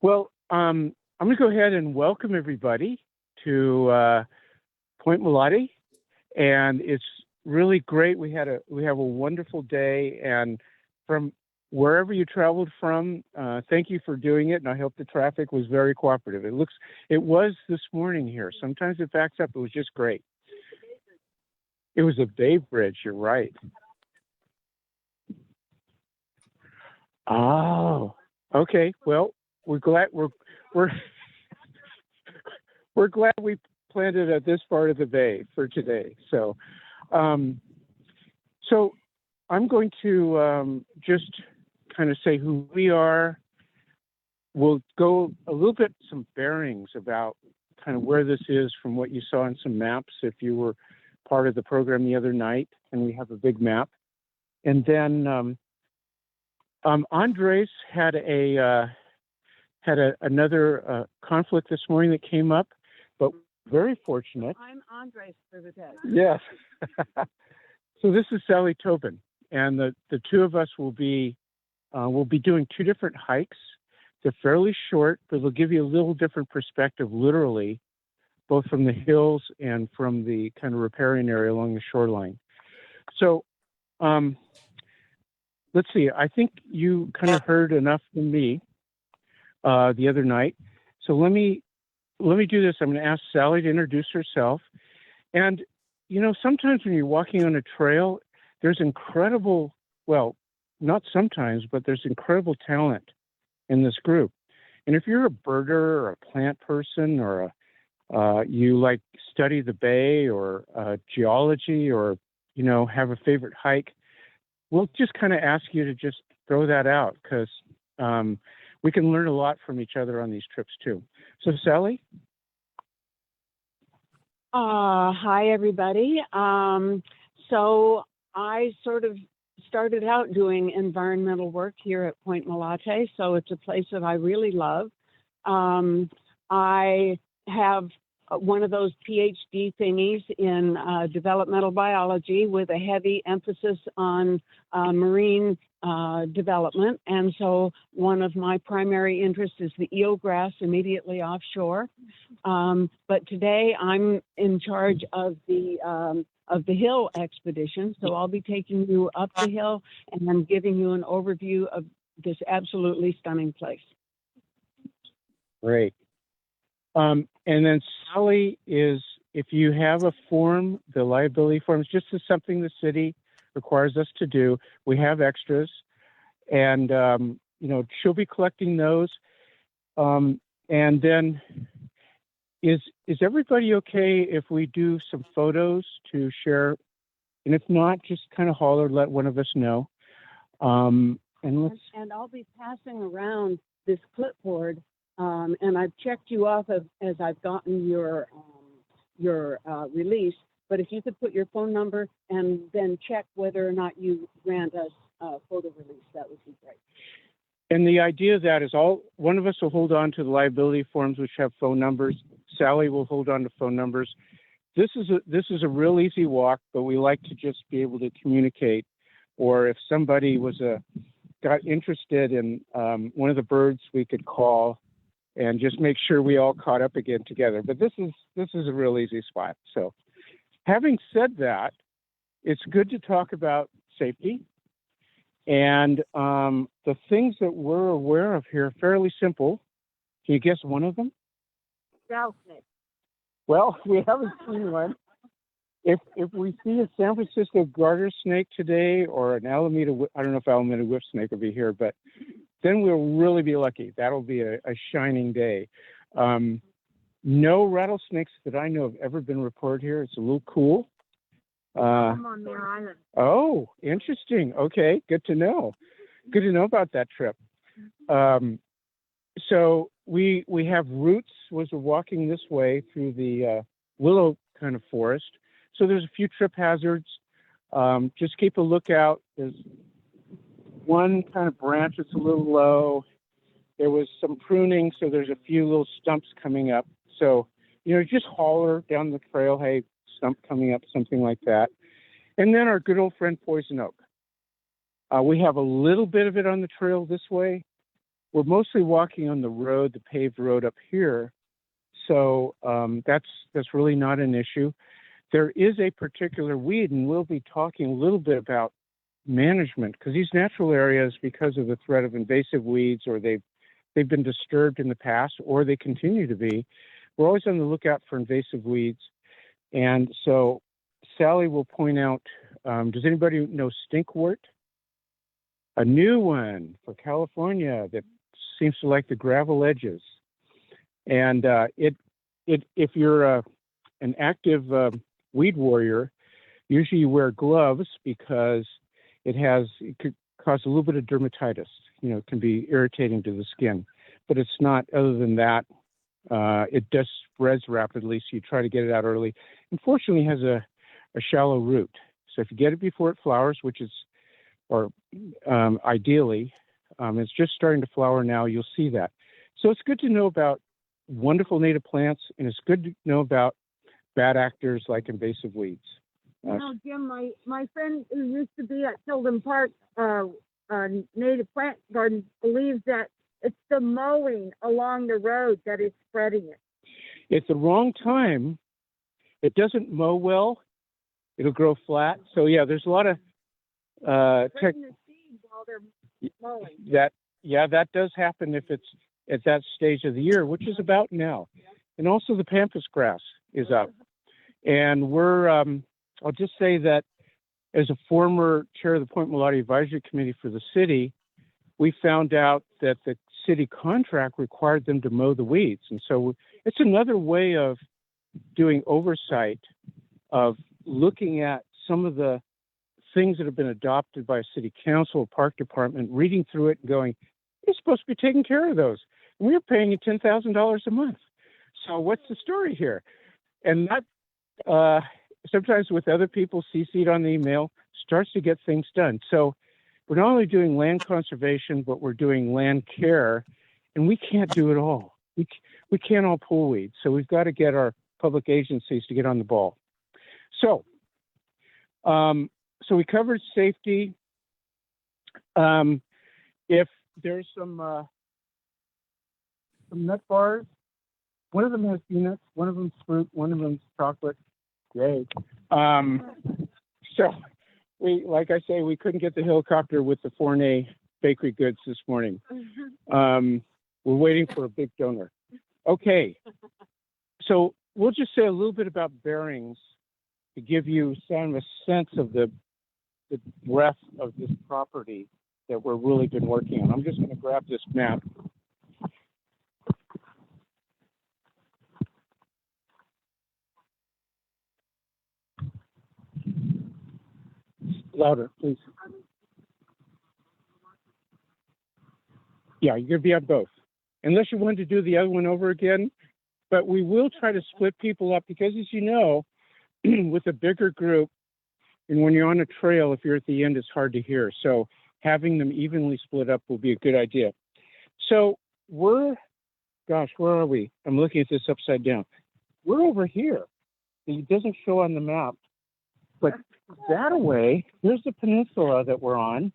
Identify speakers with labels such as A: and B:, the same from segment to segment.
A: Well, I'm going to go ahead and welcome everybody to Point Molate, and it's really great. We have a wonderful day, and from wherever you traveled from, thank you for doing it. And I hope the traffic was very cooperative. It was this morning here. Sometimes it backs up. It was just great. It was a Bay Bridge. You're right. Oh, okay. Well, we're glad we're glad we planted at this part of the bay for today. So, so I'm going to just kind of say who we are. We'll go a little bit some bearings about kind of where this is from what you saw in some maps if you were part of the program the other night, and we have a big map. And then Andres had another conflict this morning that came up, but very fortunate.
B: I'm Andres for the day.
A: Yes. So this is Sally Tobin, and the two of us will be doing two different hikes. They're fairly short, but they'll give you a little different perspective, literally, both from the hills and from the kind of riparian area along the shoreline. So let's see. I think you kind of heard enough from me the other night. So let me do this. I'm going to ask Sally to introduce herself. And, you know, sometimes when you're walking on a trail, there's incredible, well, not sometimes, but there's incredible talent in this group. And if you're a birder or a plant person or you like study the bay or geology or, you know, have a favorite hike, we'll just kind of ask you to just throw that out because we can learn a lot from each other on these trips too. So Sally?
B: Hi, everybody. So I sort of started out doing environmental work here at Point Molate, so it's a place that I really love. I have one of those PhD thingies in developmental biology with a heavy emphasis on marine development. And so one of my primary interests is the eelgrass immediately offshore. But today I'm in charge of the hill expedition. So I'll be taking you up the hill and I'm giving you an overview of this absolutely stunning place.
A: Great. And then Sally is, if you have a form, the liability forms, just as something the city requires us to do. We have extras, and you know, she'll be collecting those. And then, is everybody okay if we do some photos to share? And if not, just kind of holler, let one of us know. And
B: I'll be passing around this clipboard. And I've checked you off as I've gotten your release. But if you could put your phone number and then check whether or not you grant us a photo release, that would be great.
A: And the idea of that is one of us will hold on to the liability forms, which have phone numbers. Sally will hold on to phone numbers. This is a real easy walk, but we like to just be able to communicate. Or if somebody got interested in one of the birds, we could call and just make sure we all caught up again together. But this is a real easy spot. So having said that, it's good to talk about safety. And the things that we're aware of here are fairly simple. Can you guess one of them?
B: Rattlesnake.
A: Well, we haven't seen one. If we see a San Francisco garter snake today or an Alameda, I don't know if Alameda whip snake will be here, but then we'll really be lucky. That'll be a shining day. No rattlesnakes that I know have ever been reported here. It's a little cool.
B: I'm on Mare Island.
A: Oh, interesting. Okay, good to know. Good to know about that trip. So we have routes as we're walking this way through the willow kind of forest. So there's a few trip hazards. Just keep a lookout. There's one kind of branch that's a little low. There was some pruning, so there's a few little stumps coming up. So, you know, just holler down the trail, hey, stump coming up, something like that. And then our good old friend poison oak. We have a little bit of it on the trail this way, we're mostly walking on the road, the paved road up here. So that's really not an issue. There is a particular weed, and we'll be talking a little bit about management, because these natural areas, because of the threat of invasive weeds, or they've been disturbed in the past, or they continue to be, we're always on the lookout for invasive weeds. And so Sally will point out, does anybody know Stinkwort? A new one for California that seems to like the gravel edges. And if you're an active weed warrior, usually you wear gloves because it could cause a little bit of dermatitis. It can be irritating to the skin, but it's not. Other than that, it just spreads rapidly, so you try to get it out early. Unfortunately, it has a shallow root, so if you get it before it flowers, which is, or ideally, it's just starting to flower now, you'll see that. So it's good to know about wonderful native plants, and it's good to know about bad actors like invasive weeds.
C: Jim, my friend who used to be at Tilden Park Native Plant Garden believes that it's the mowing along the road that is spreading it.
A: At the wrong time, it doesn't mow well. It'll grow flat. So yeah, there's a lot of
C: The seed while they're mowing.
A: that does happen if it's at that stage of the year, which is about now. And also the pampas grass is up. And we're, I'll just say that as a former chair of the Point Molate Advisory Committee for the city, we found out that the city contract required them to mow the weeds. And so it's another way of doing oversight, of looking at some of the things that have been adopted by a city council or park department, reading through it and going, you're supposed to be taking care of those. And we're paying you $10,000 a month. So what's the story here? And that, sometimes with other people CC'd on the email, starts to get things done. So we're not only doing land conservation, but we're doing land care, and we can't do it all. We can't all pull weeds. So we've got to get our public agencies to get on the ball. So, so we covered safety. If there's some nut bars, one of them has peanuts, one of them's fruit, one of them's chocolate. Yay. So we, like I say, we couldn't get the helicopter with the Fournet bakery goods this morning. We're waiting for a big donor. Okay. So we'll just say a little bit about bearings to give you some a sense of the breadth of this property that we're really been working on. I'm just going to grab this map. Louder, please. Yeah, you're going to be on both. Unless you want to do the other one over again. But we will try to split people up because, as you know, with a bigger group, and when you're on a trail, if you're at the end, it's hard to hear. So having them evenly split up will be a good idea. So where are we? I'm looking at this upside down. We're over here. It doesn't show on the map, but that away, here's the peninsula that we're on,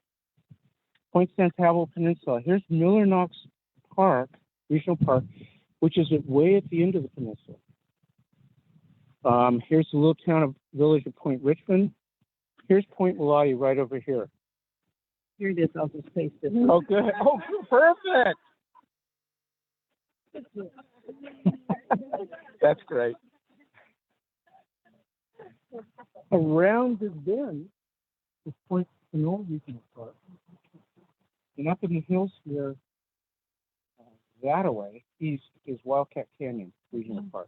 A: Point San Pablo Peninsula. Here's Miller Knox Park, Regional Park, which is way at the end of the peninsula. Here's the little village of Point Richmond. Here's Point Molate right over here.
B: Here it is. I'll just paste it.
A: Oh, good. Oh, perfect. That's great. Around this bend is Point Sonora Regional Park. And up in the hills here, that away, east, is Wildcat Canyon Regional Park.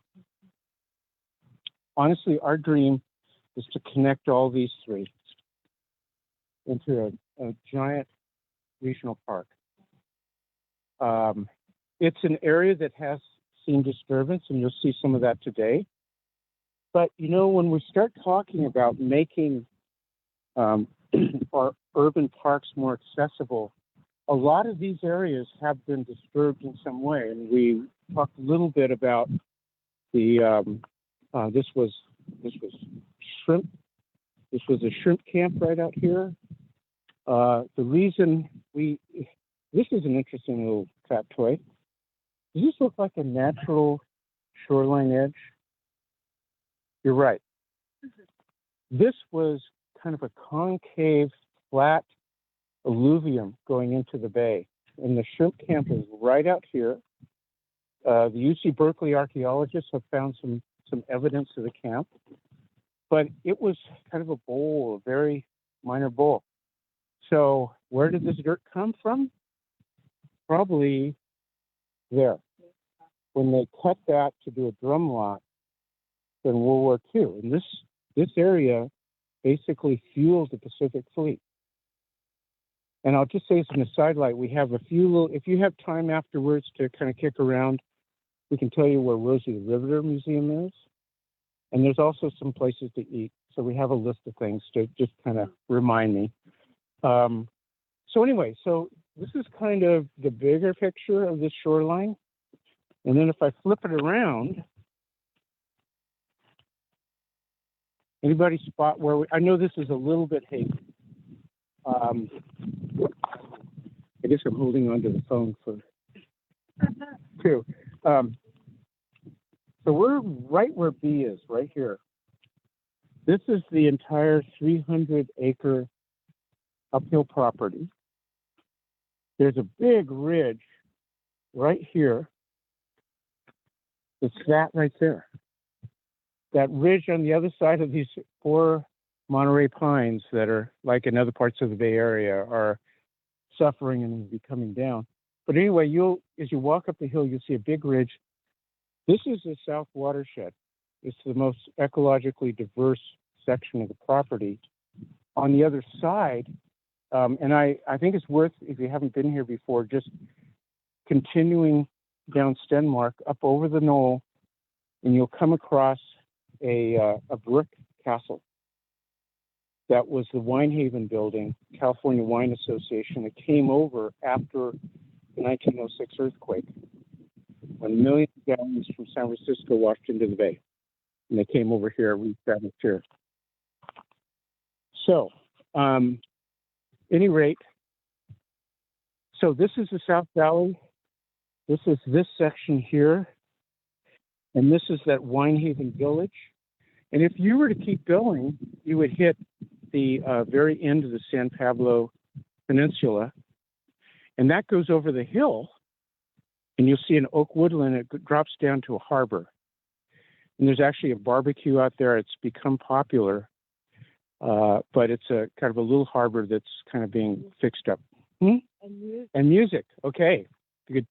A: Honestly, our dream is to connect all these three into a giant regional park. It's an area that has seen disturbance, and you'll see some of that today. But, you know, when we start talking about making our urban parks more accessible, a lot of these areas have been disturbed in some way. And we talked a little bit about the, this was shrimp. This was a shrimp camp right out here. The reason this This is an interesting little factoid. Does this look like a natural shoreline edge? You're right. This was kind of a concave, flat alluvium going into the bay. And the shrimp camp is right out here. The UC Berkeley archaeologists have found some evidence of the camp, but it was kind of a bowl, a very minor bowl. So where did this dirt come from? Probably there. When they cut that to do a drum lot in World War II. And this area basically fueled the Pacific Fleet. And I'll just say as an aside, like we have a few little, if you have time afterwards to kind of kick around, we can tell you where Rosie the Riveter Museum is. And there's also some places to eat. So we have a list of things to just kind of remind me. So anyway, so this is kind of the bigger picture of this shoreline. And then if I flip it around, anybody spot where I know this is a little bit hazy. I guess I'm holding onto the phone for two. So we're right where B is, right here. This is the entire 300-acre uphill property. There's a big ridge right here. It's that right there. That ridge on the other side of these 4 Monterey pines that are, like in other parts of the Bay Area, are suffering and will be coming down. But anyway, as you walk up the hill, you'll see a big ridge. This is the South Watershed. It's the most ecologically diverse section of the property. On the other side, and I think it's worth, if you haven't been here before, just continuing down Stenmark up over the knoll, and you'll come across a brick castle. That was the Winehaven building, California Wine Association, that came over after the 1906 earthquake, when millions of gallons from San Francisco washed into the bay. And they came over here, reestablished here. So, any rate, so this is the South Valley. This is this section here. And this is that Winehaven village. And if you were to keep going, you would hit the very end of the San Pablo Peninsula. And that goes over the hill. And you'll see an oak woodland. It drops down to a harbor. And there's actually a barbecue out there. It's become popular. But it's a kind of a little harbor that's kind of being fixed up. And music. Okay.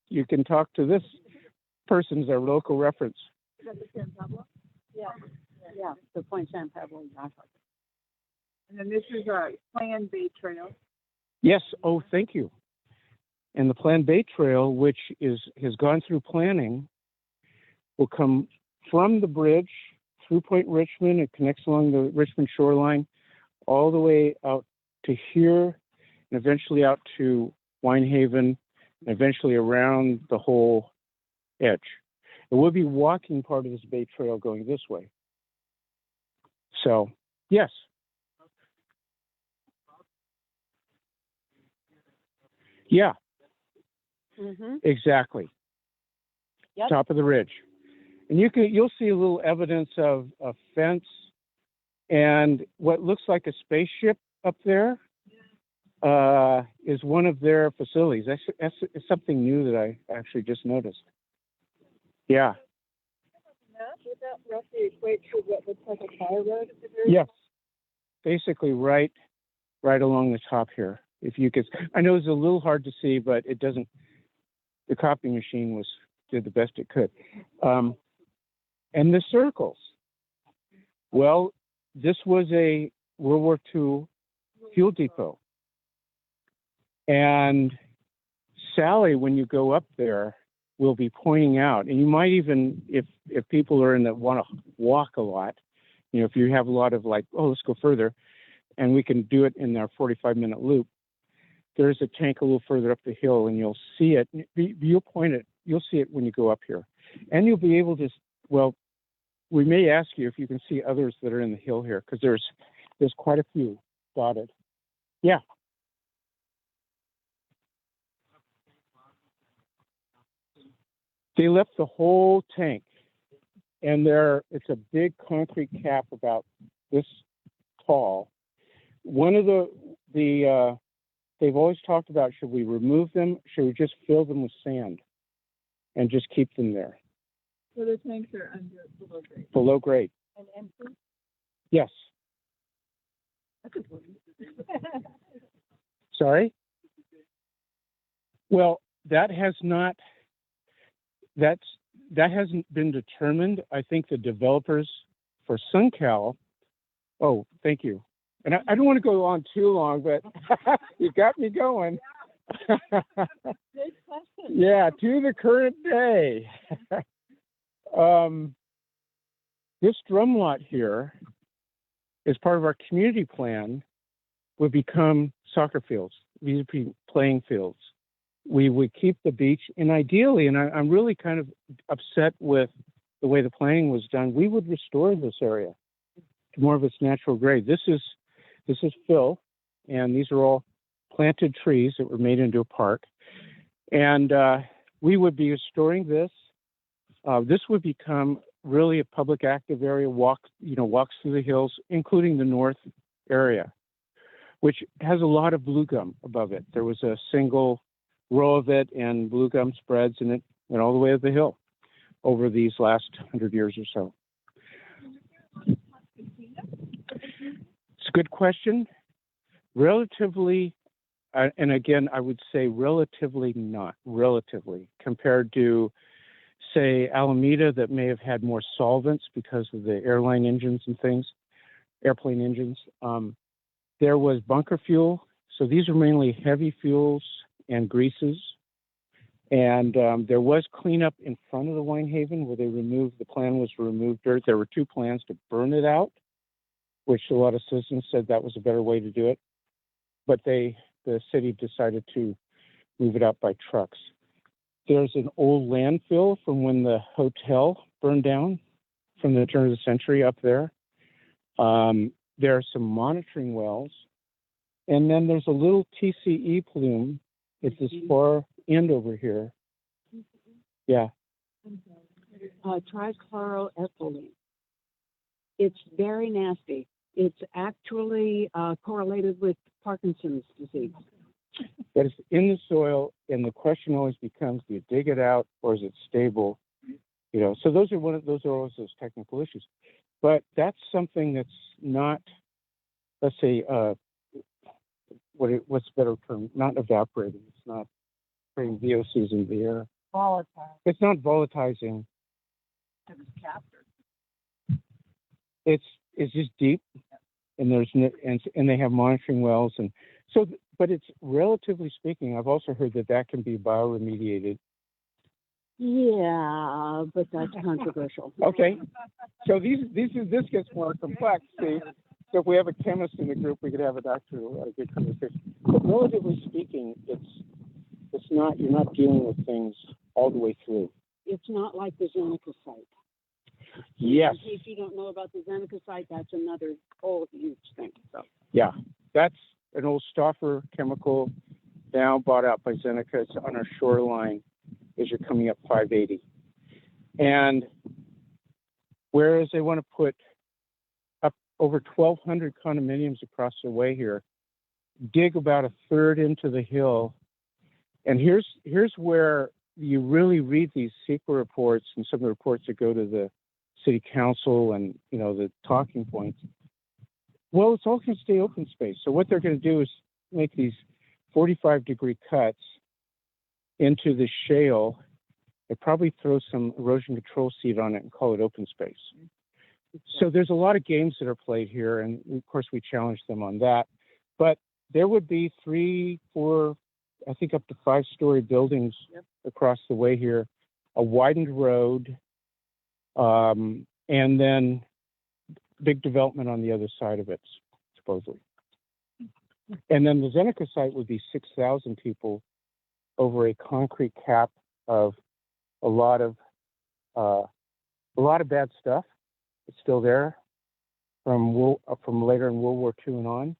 A: You can talk to this person as our local reference.
B: Is that the San Pablo? Yeah, the Point San Pablo.
C: And then this is a Plan B trail.
A: Yes. Oh, thank you. And the Plan Bay Trail, which has gone through planning, will come from the bridge through Point Richmond. It connects along the Richmond shoreline all the way out to here, and eventually out to Winehaven, and eventually around the whole edge. And we'll be walking part of this Bay Trail going this way. So, yes. Yeah.
B: Mm-hmm.
A: Exactly.
B: Yep.
A: Top of the ridge. And you'll see a little evidence of a fence and what looks like a spaceship up there is one of their facilities. That's something new that I actually just noticed. Yeah.
C: Would that roughly equate to what looks like a fire road at the very
A: Yes. Basically right along the top here. If you could, I know it's a little hard to see, but it doesn't, the copy machine did the best it could. And the circles. Well, this was a World War II fuel depot. And Sally, when you go up there, will be pointing out, and you might even, if people are in that want to walk a lot, if you have a lot of like, oh, let's go further, and we can do it in our 45-minute loop, there's a tank a little further up the hill, and you'll see it. You'll see it when you go up here. And you'll be able to, well, we may ask you if you can see others that are in the hill here, because there's quite a few dotted. Yeah. They left the whole tank, and it's a big concrete cap about this tall. One of they've always talked about, should we remove them? Should we just fill them with sand and just keep them there?
D: So the tanks are below grade.
A: Below grade.
D: And empty?
A: Yes.
D: That's important.
A: Sorry? Well, that hasn't been determined. I think the developers for SunCal, oh, thank you. And I don't want to go on too long, but you got me going.
D: Good question.
A: Yeah, to the current day. This drum lot here, as part of our community plan, would become soccer fields. These would be playing fields. We would keep the beach, and ideally, and I'm really kind of upset with the way the planning was done, we would restore this area to more of its natural grade. This is Phil, and these are all planted trees that were made into a park. And we would be restoring this. This would become really a public active area, walks through the hills, including the north area, which has a lot of blue gum above it. There was a single row of it, and blue gum spreads, and it went all the way up the hill over these last 100 years or so. It's a good question. Relatively, and again, I would say relatively not, compared to, say, Alameda, that may have had more solvents because of the airplane engines. There was bunker fuel. So these are mainly heavy fuels and greases. And there was cleanup in front of the wine haven where the plan was to remove dirt. There were two plans to burn it out, which a lot of citizens said that was a better way to do it. But the city decided to move it out by trucks. There's an old landfill from when the hotel burned down from the turn of the century up there. There are some monitoring wells. And then there's a little TCE plume at this far end over here. Yeah.
B: Trichloroethylene. It's very nasty. It's actually correlated with Parkinson's disease.
A: But it's in the soil, and the question always becomes: do you dig it out, or is it stable? So those are always those technical issues. But that's something that's not, let's say, what's the better term? Not evaporating. It's not creating VOCs in the air.
D: Volatile.
A: It's not volatilizing.
D: It was captured.
A: It's just deep, and and they have monitoring wells, and so. But it's, relatively speaking, I've also heard that can be bioremediated.
B: Yeah, but that's controversial.
A: Okay, so this gets more complex. See, so if we have a chemist in the group, we could have a doctor, a good conversation. But relatively speaking, it's not. You're not dealing with things all the way through.
B: It's not like the Zeneca site.
A: Yes.
B: In case you don't know about the Zeneca site, that's another whole huge thing. So.
A: Yeah, that's an old Stauffer chemical, now bought out by Zeneca. It's on our shoreline as you're coming up 580. And whereas they want to put up over 1,200 condominiums across the way here, dig about a third into the hill. And here's where you really read these CEQA reports and some of the reports that go to the city council and, the talking points. Well, it's all going to stay open space. So what they're going to do is make these 45-degree cuts into the shale and probably throw some erosion control seed on it and call it open space. So there's a lot of games that are played here, and of course we challenge them on that. But there would be 3, 4, I think up to 5-story buildings across the way here, a widened road, and then big development on the other side of it, supposedly. And then the Zeneca site would be 6,000 people over a concrete cap of a lot of bad stuff. It's still there from later in World War II and on.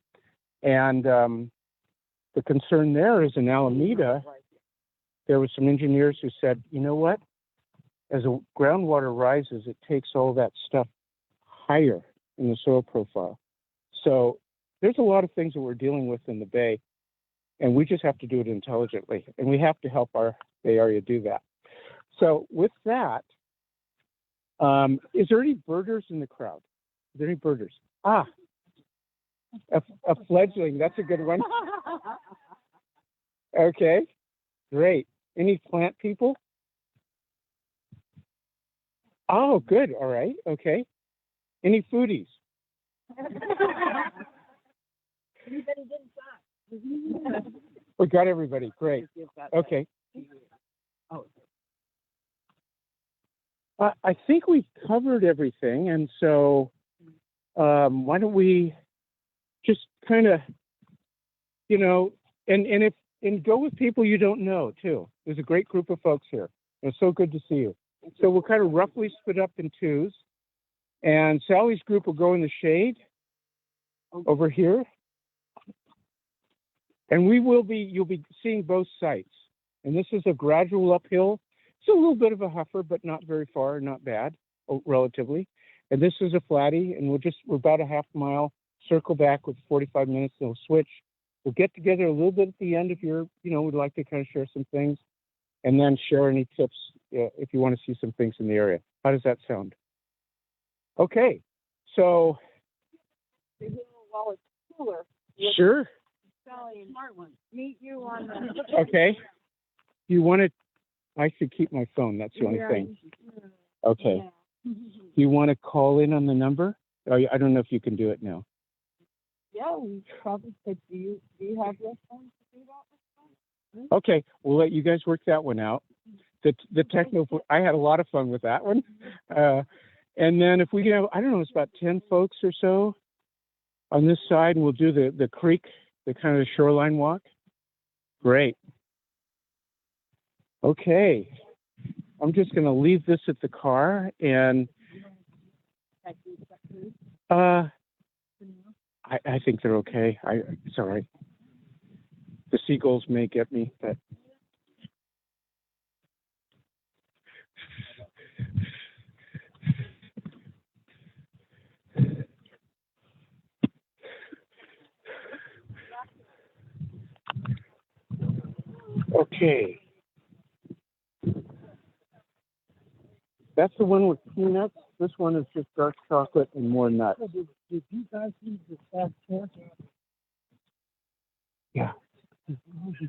A: And the concern there is in Alameda, there were some engineers who said, you know what? as the groundwater rises, it takes all that stuff higher in the soil profile. So there's a lot of things that we're dealing with in the Bay, and we just have to do it intelligently, and we have to help our Bay Area do that. So with that, is there any birders in the crowd? Is there any birders? Ah, a fledgling. That's a good one. Okay, great. Any plant people? Oh, good. All right. Okay. Any foodies? We got everybody. Great. Okay. I think we've covered everything, and so why don't we just kind of, and go with people you don't know too. There's a great group of folks here. It's so good to see you. So we'll kind of roughly split up in twos, and Sally's group will go in the shade over here, and you'll be seeing both sites. And this is a gradual uphill. It's a little bit of a huffer, but not very far, not bad, relatively. And this is a flatty, and we're about a half mile, circle back with 45 minutes, and we'll switch. We'll get together a little bit at the end if would like to kind of share some things, and then share any tips if you want to see some things in the area. How does that sound? Okay, so.
C: While it's cooler.
A: Sure.
C: Sally, smart one. Meet you on the.
A: Okay. You want to? I should keep my phone. That's the only thing. Okay.
C: Yeah.
A: Do you want to call in on the number? I don't know if you can do it now.
C: Yeah, we probably could. Do you have your phone to do that?
A: Okay, we'll let you guys work that one out. The techno, I had a lot of fun with that one. And then if we can have, I don't know, it's about 10 folks or so on this side, and we'll do the creek, the kind of shoreline walk. Great. Okay. I'm just going to leave this at the car, and I think they're okay. It's all right. The seagulls may get me, but okay. That's the one with peanuts. This one is just dark chocolate and more nuts.
E: Did you guys use the staff chair?
A: Yeah.
E: Did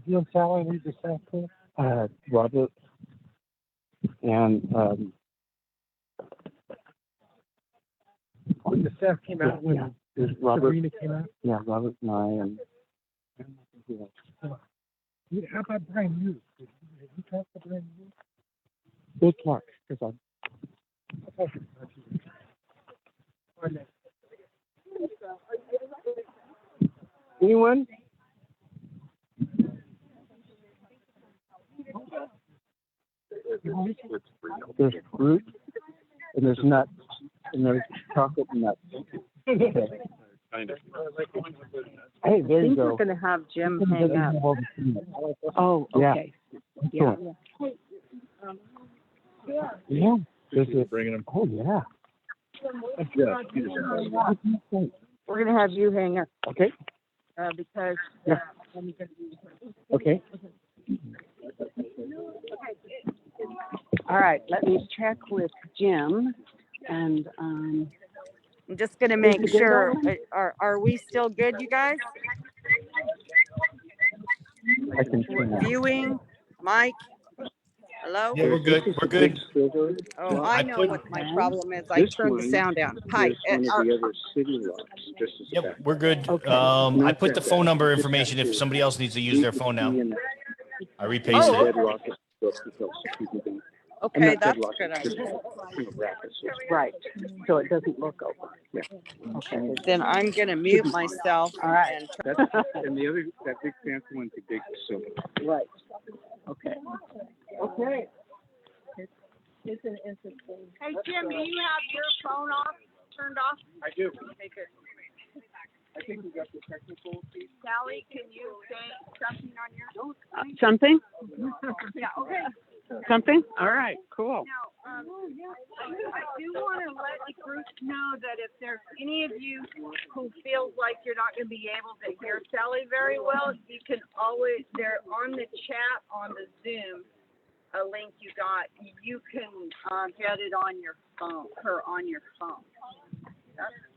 E: you and Sally need the staff chair?
A: Robert and
E: When the staff came out, when
A: there's Robert.
E: Sabrina came out?
A: Yeah, Robert and I and
E: How about Brian Hughes? Did you talk to Brian Hughes?
A: we'll talk because anyone? There's fruit and there's nuts and there's chocolate and nuts. Okay. Hey, there you go.
B: We're going to have Jim hang up. Oh, okay. Yeah.
A: Yeah.
E: Bringing him.
A: Oh, yeah.
B: We're going to have you hang up
A: Okay.
B: because.
A: Yeah. Okay.
B: All right, let me check with Jim, and I'm just going to make sure. Are we still good, you guys?
A: I can see now.
B: Viewing, Mike. Hello.
F: Yeah, we're good. We're good.
B: Oh, I know what my problem is. I turned the sound down. Hi.
F: Yep, we're good.
B: Okay.
F: I put the phone number information if somebody else needs to use their phone now. I repasted it.
B: Okay, that's a good idea. Right. So it doesn't look open.
A: Yeah.
B: Okay. Then I'm going to mute myself. All right.
A: And the other, that big fancy one's a big silver.
B: Right. Okay.
C: Okay. It's an interesting. Hey, Jim, do you have your phone turned off?
A: I do.
C: Okay, good.
A: I think we got the technical piece.
C: Sally, can you say something on your?
B: Something?
C: Yeah, okay.
B: Something? All right, cool.
C: Now,
D: there's any of you who feels like you're not going to be able to hear Sally very well, you can always, they're on the chat on the Zoom, a link you got, you can get it on your phone, her on your phone.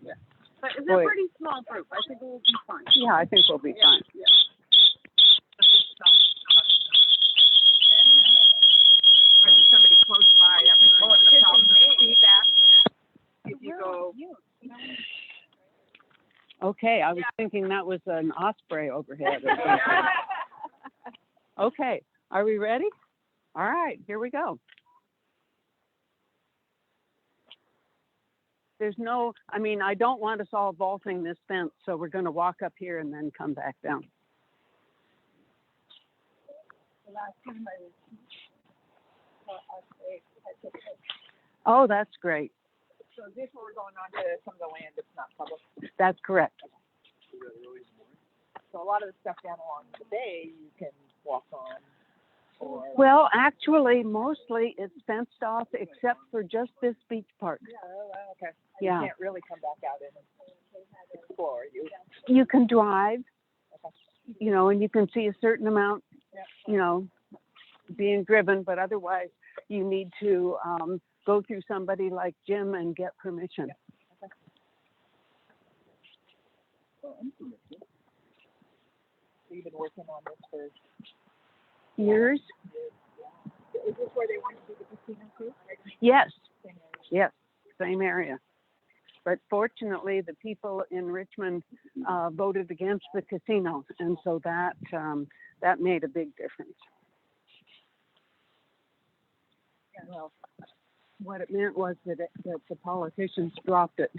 D: Yeah. But it's a pretty small group. I think we'll be fine.
B: Yeah, I think we'll be fine.
D: Yeah. Somebody close by, the problem with feedback. If you go.
B: Okay, I was thinking that was an osprey overhead. Or something. Okay, are we ready? All right, here we go. I don't want us all vaulting this fence, so we're going to walk up here and then come back down. Oh, that's great.
D: So this one we're going on to some of the land that's not public.
B: That's correct.
D: So a lot of the stuff down along the bay you can walk on.
B: Well, actually, mostly it's fenced off except for just this beach park.
D: Yeah, okay.
B: Yeah.
D: You can't really come back out and explore.
B: You can drive, and you can see a certain amount, being driven, but otherwise you need to go through somebody like Jim and get permission.
D: Yeah. Okay. So you've been working on this for
B: years?
D: Is this where they want to do the casino too?
B: Yes. Yes, same area. But fortunately, the people in Richmond voted against the casino, and so that made a big difference. Well, what it meant was that the politicians dropped it,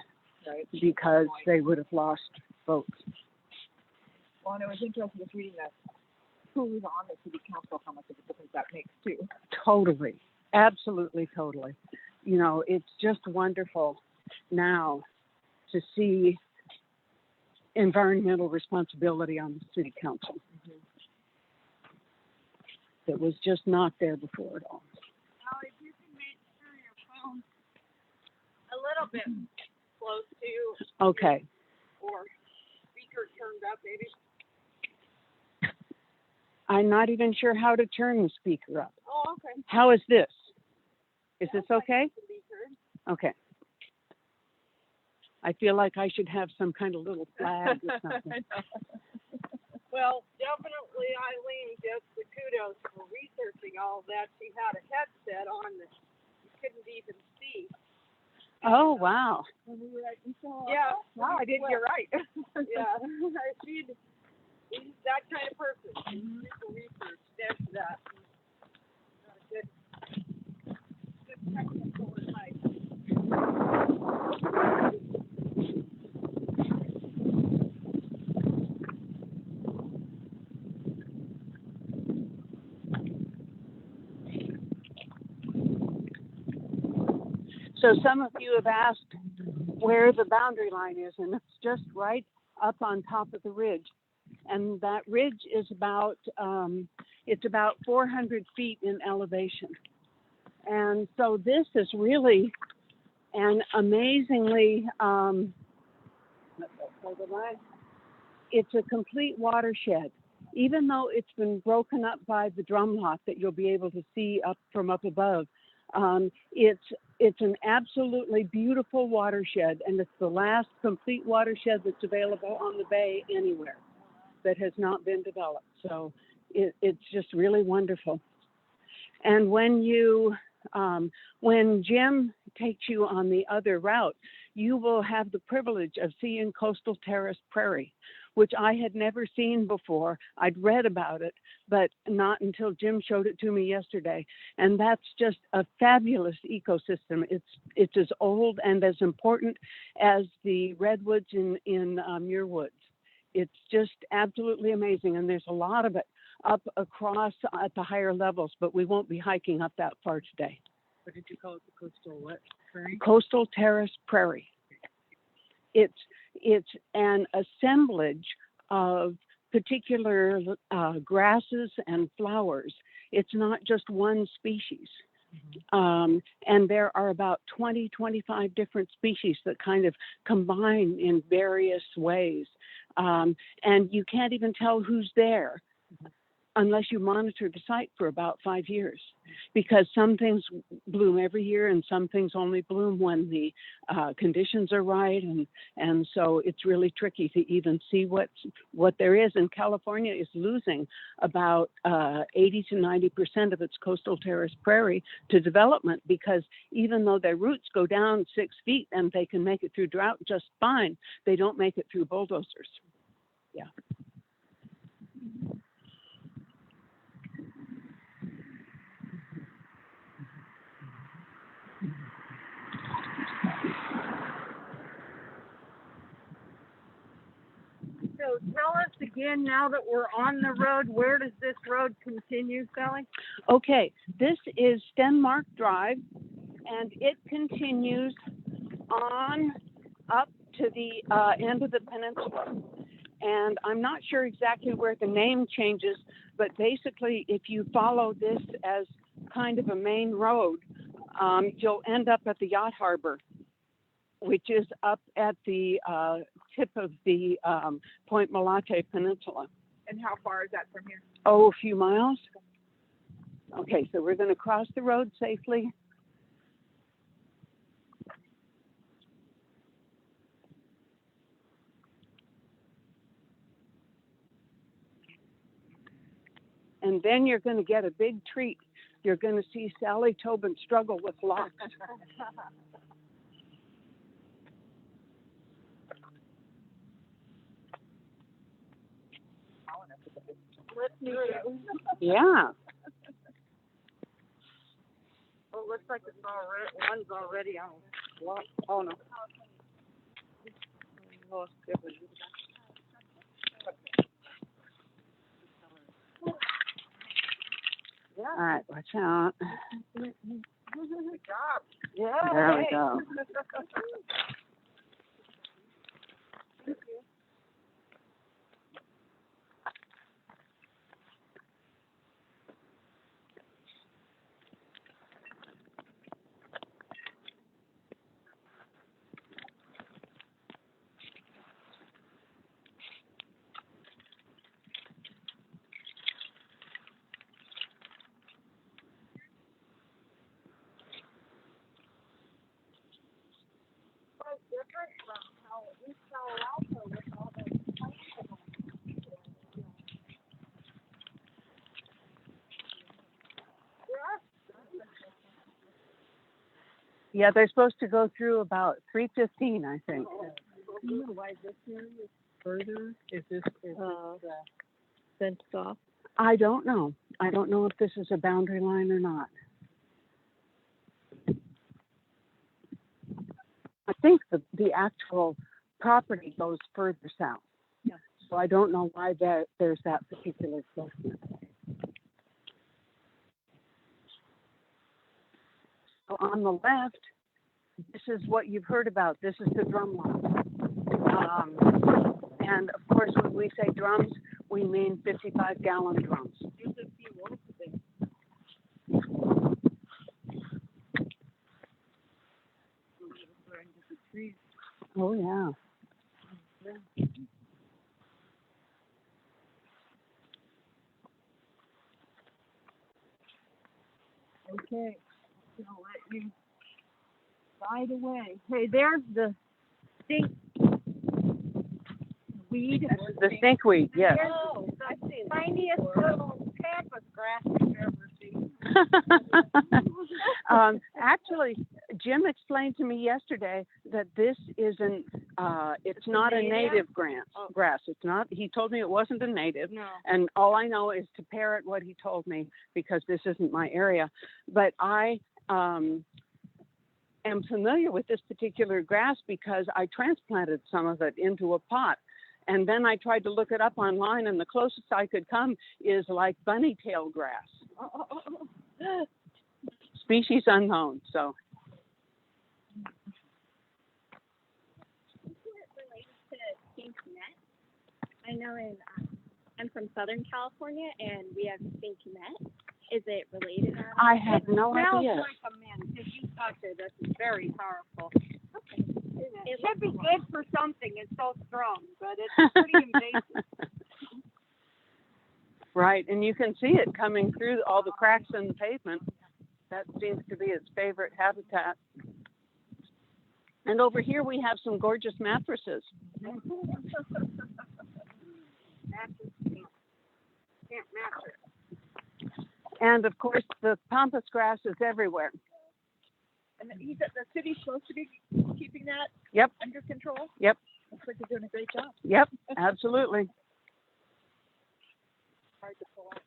B: right, because they would have lost votes.
D: Well, and it was interesting just reading that who's on the city council, how much of a difference that makes too.
B: Totally, absolutely, totally. It's just wonderful now to see environmental responsibility on the city council. Mm-hmm. It was just not there before at all.
D: Now, if you can make sure your phone's a little bit close to.
B: Okay.
D: Or speaker turned up, maybe.
B: I'm not even sure how to turn the speaker up.
D: Oh, okay.
B: How is this? Is this okay? Okay. I feel like I should have some kind of little flag or something.
D: Well, definitely Eileen gets the kudos for researching all that. She had a headset on that you couldn't even see.
B: Oh, wow.
D: Yeah, wow, I did. You're right. Yeah, she's that kind of person. Research, there's that. Good technical advice.
B: So some of you have asked where the boundary line is, and it's just right up on top of the ridge. And that ridge is about 400 feet in elevation. And so this is really an amazingly, it's a complete watershed. Even though it's been broken up by the drumlot that you'll be able to see from up above, it's an absolutely beautiful watershed, and it's the last complete watershed that's available on the bay anywhere that has not been developed. So it's just really wonderful. And when Jim takes you on the other route, you will have the privilege of seeing coastal terrace Prairie, which I had never seen before. I'd read about it, but not until Jim showed it to me yesterday. And that's just a fabulous ecosystem. It's as old and as important as the redwoods in Muir Woods. It's just absolutely amazing. And there's a lot of it up across at the higher levels, but we won't be hiking up that far today.
D: What did you call it? The coastal what? Prairie?
B: Coastal terrace Prairie. It's an assemblage of particular grasses and flowers. It's not just one species. And there are about 20, 25 different species that kind of combine in various ways. And you can't even tell who's there unless you monitor the site for about 5 years, because some things bloom every year and some things only bloom when the conditions are right. And so it's really tricky to even see what there is. And California is losing about 80 to 90% of its coastal terrace prairie to development, because even though their roots go down 6 feet and they can make it through drought just fine, they don't make it through bulldozers. Yeah.
D: So tell us again, now that we're on the road, where does this road continue, Sally?
B: Okay, this is Stenmark Drive, and it continues on up to the end of the peninsula. And I'm not sure exactly where the name changes, but basically if you follow this as kind of a main road, you'll end up at the yacht harbor, which is up at the tip of the Point Molate Peninsula.
D: And how far is that from here?
B: Oh, a few miles. Okay, so we're going to cross the road safely. And then you're going to get a big treat. You're going to see Sally Tobin struggle with locks.
D: Let's meet you.
B: Yeah.
D: Oh, looks like it's one's already on. Oh, no. Oh, different.
B: Yeah. All right, watch out.
D: Good job.
B: Yeah. There we go. Yeah, they're supposed to go through about 3:15, I think.
C: You know why this area is further? Is this fenced off?
B: I don't know. I don't know if this is a boundary line or not. I think the actual property goes further south.
C: Yeah.
B: So I don't know why there's that particular closeness. So on the left, this is what you've heard about. This is the drum line. And of course, when we say drums, we mean 55-gallon drums. Oh, yeah.
D: Okay. I'll let you slide away. Hey, there's the stinkweed.
B: The stinkweed, yes.
D: Oh, that's the tiniest little pampas grass you've ever seen.
B: Actually, Jim explained to me yesterday that this isn't, it's not a native grass. It's not, he told me it wasn't a native.
D: No.
B: And all I know is to parrot what he told me, because this isn't my area. But I am familiar with this particular grass because I transplanted some of it into a pot. And then I tried to look it up online, and the closest I could come is like bunny tail grass. Species unknown, so.
G: Related to pink net. I know I'm from Southern California, and we have pink net. Is it related?
B: I have no
C: Smells
B: idea.
C: like a mint. If you touch it, it's very powerful.
G: It
C: should be good for something. It's so strong, but it's pretty invasive.
B: Right, and you can see it coming through all the cracks in the pavement. That seems to be its favorite habitat. And over here we have some gorgeous mattresses.
C: Can't match it.
B: And of course, the pampas grass is everywhere.
D: And the city's supposed to be keeping that
B: Yep,
D: under control?
B: yep,
D: Looks like they're doing a great job.
B: yep, absolutely.
D: Hard to pull out.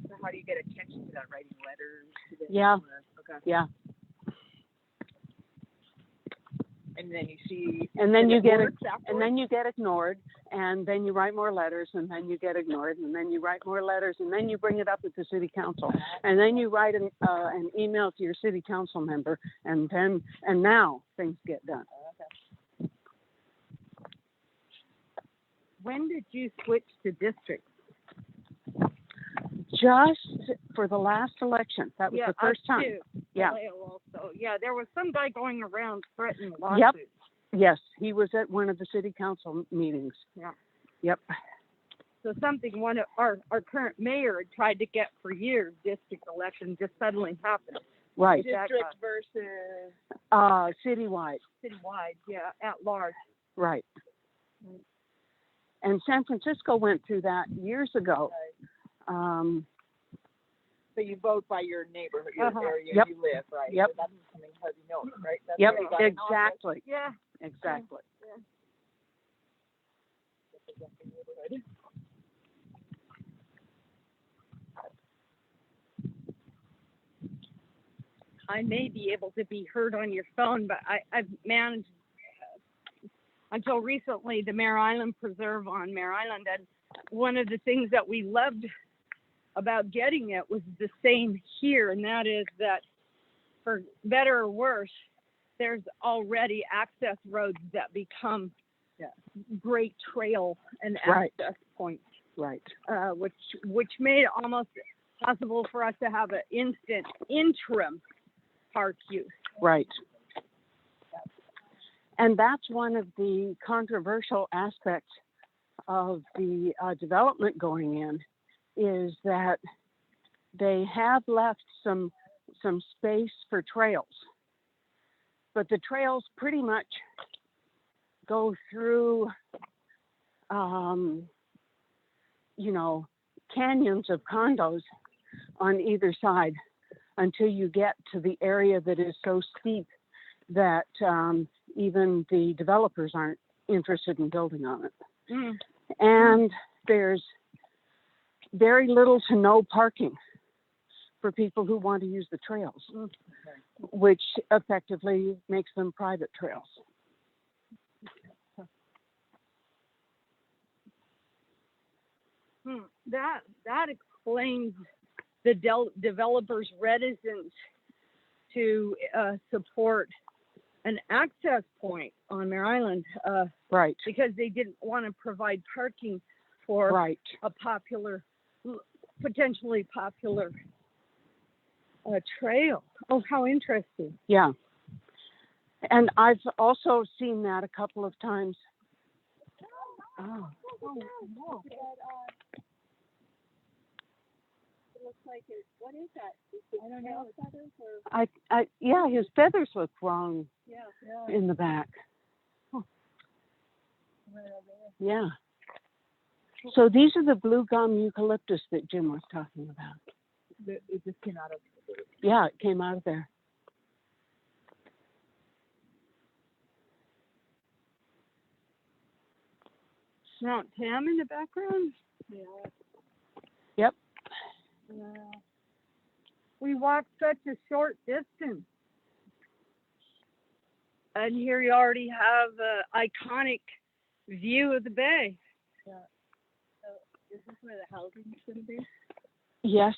D: So how do you get attention to that? Writing letters to them?
B: Yeah.
D: Okay.
B: Yeah.
D: And then you see.
B: And then you get it,
D: works afterwards?
B: and then you get ignored, and then you write more letters, and then you get ignored, and then you write more letters, and then you bring it up at the city council, and then you write an email to your city council member, and now things get done.
C: When did you switch to districts?
B: Just for the last election, that was the first time.
C: Too.
B: Yeah.
C: Also, yeah, there was some guy going around threatening
B: Yep.
C: lawsuits.
B: Yes, he was at one of the city council meetings.
C: Yeah.
B: Yep.
C: So something one of our current mayor had tried to get for years, district election, just suddenly happened.
B: Right.
D: District versus
B: Citywide.
C: Citywide, yeah, at large.
B: Right. And San Francisco went through that years ago.
D: So you vote by your neighborhood, your area
B: Yep.
D: you live, right?
B: Yep.
D: So that's becoming Harvey Milk, right? That's
B: Yep,
D: where you got in
B: exactly.
C: Yeah.
B: Exactly.
D: office.
C: I may be able to be heard on your phone, but I've managed until recently the Mare Island Preserve on Mare Island, and one of the things that we loved about getting it was the same here, and that is that for better or worse, there's already access roads that become great trail and access points.
B: Right.
C: Which made it almost possible for us to have an instant interim park use.
B: Right. And that's one of the controversial aspects of the development going in, is that they have left some space for trails, but the trails pretty much go through, canyons of condos on either side until you get to the area that is so steep that even the developers aren't interested in building on it.
C: Mm.
B: And there's very little to no parking for people who want to use the trails, which effectively makes them private trails.
C: That explains the developers' reticence to support an access point on Mare Island,
B: Right.
C: because they didn't want to provide parking for
B: Right.
C: a potentially popular trail. Oh, how interesting.
B: Yeah. And I've also seen that a couple of times. Oh.
G: It looks like it. What is that? I don't know. Feathers or
B: Yeah, his feathers look wrong
G: yeah.
B: in the back. Huh. Yeah. So these are the blue gum eucalyptus that Jim was talking about.
D: It just came out of.
B: Yeah, it came out of there.
C: Mount Tam in the background.
G: Yeah.
B: Yep.
C: Yeah. We walked such a short distance. And here you already have an iconic view of the bay.
G: Yeah. So is this where the housing is going to be?
B: Yes.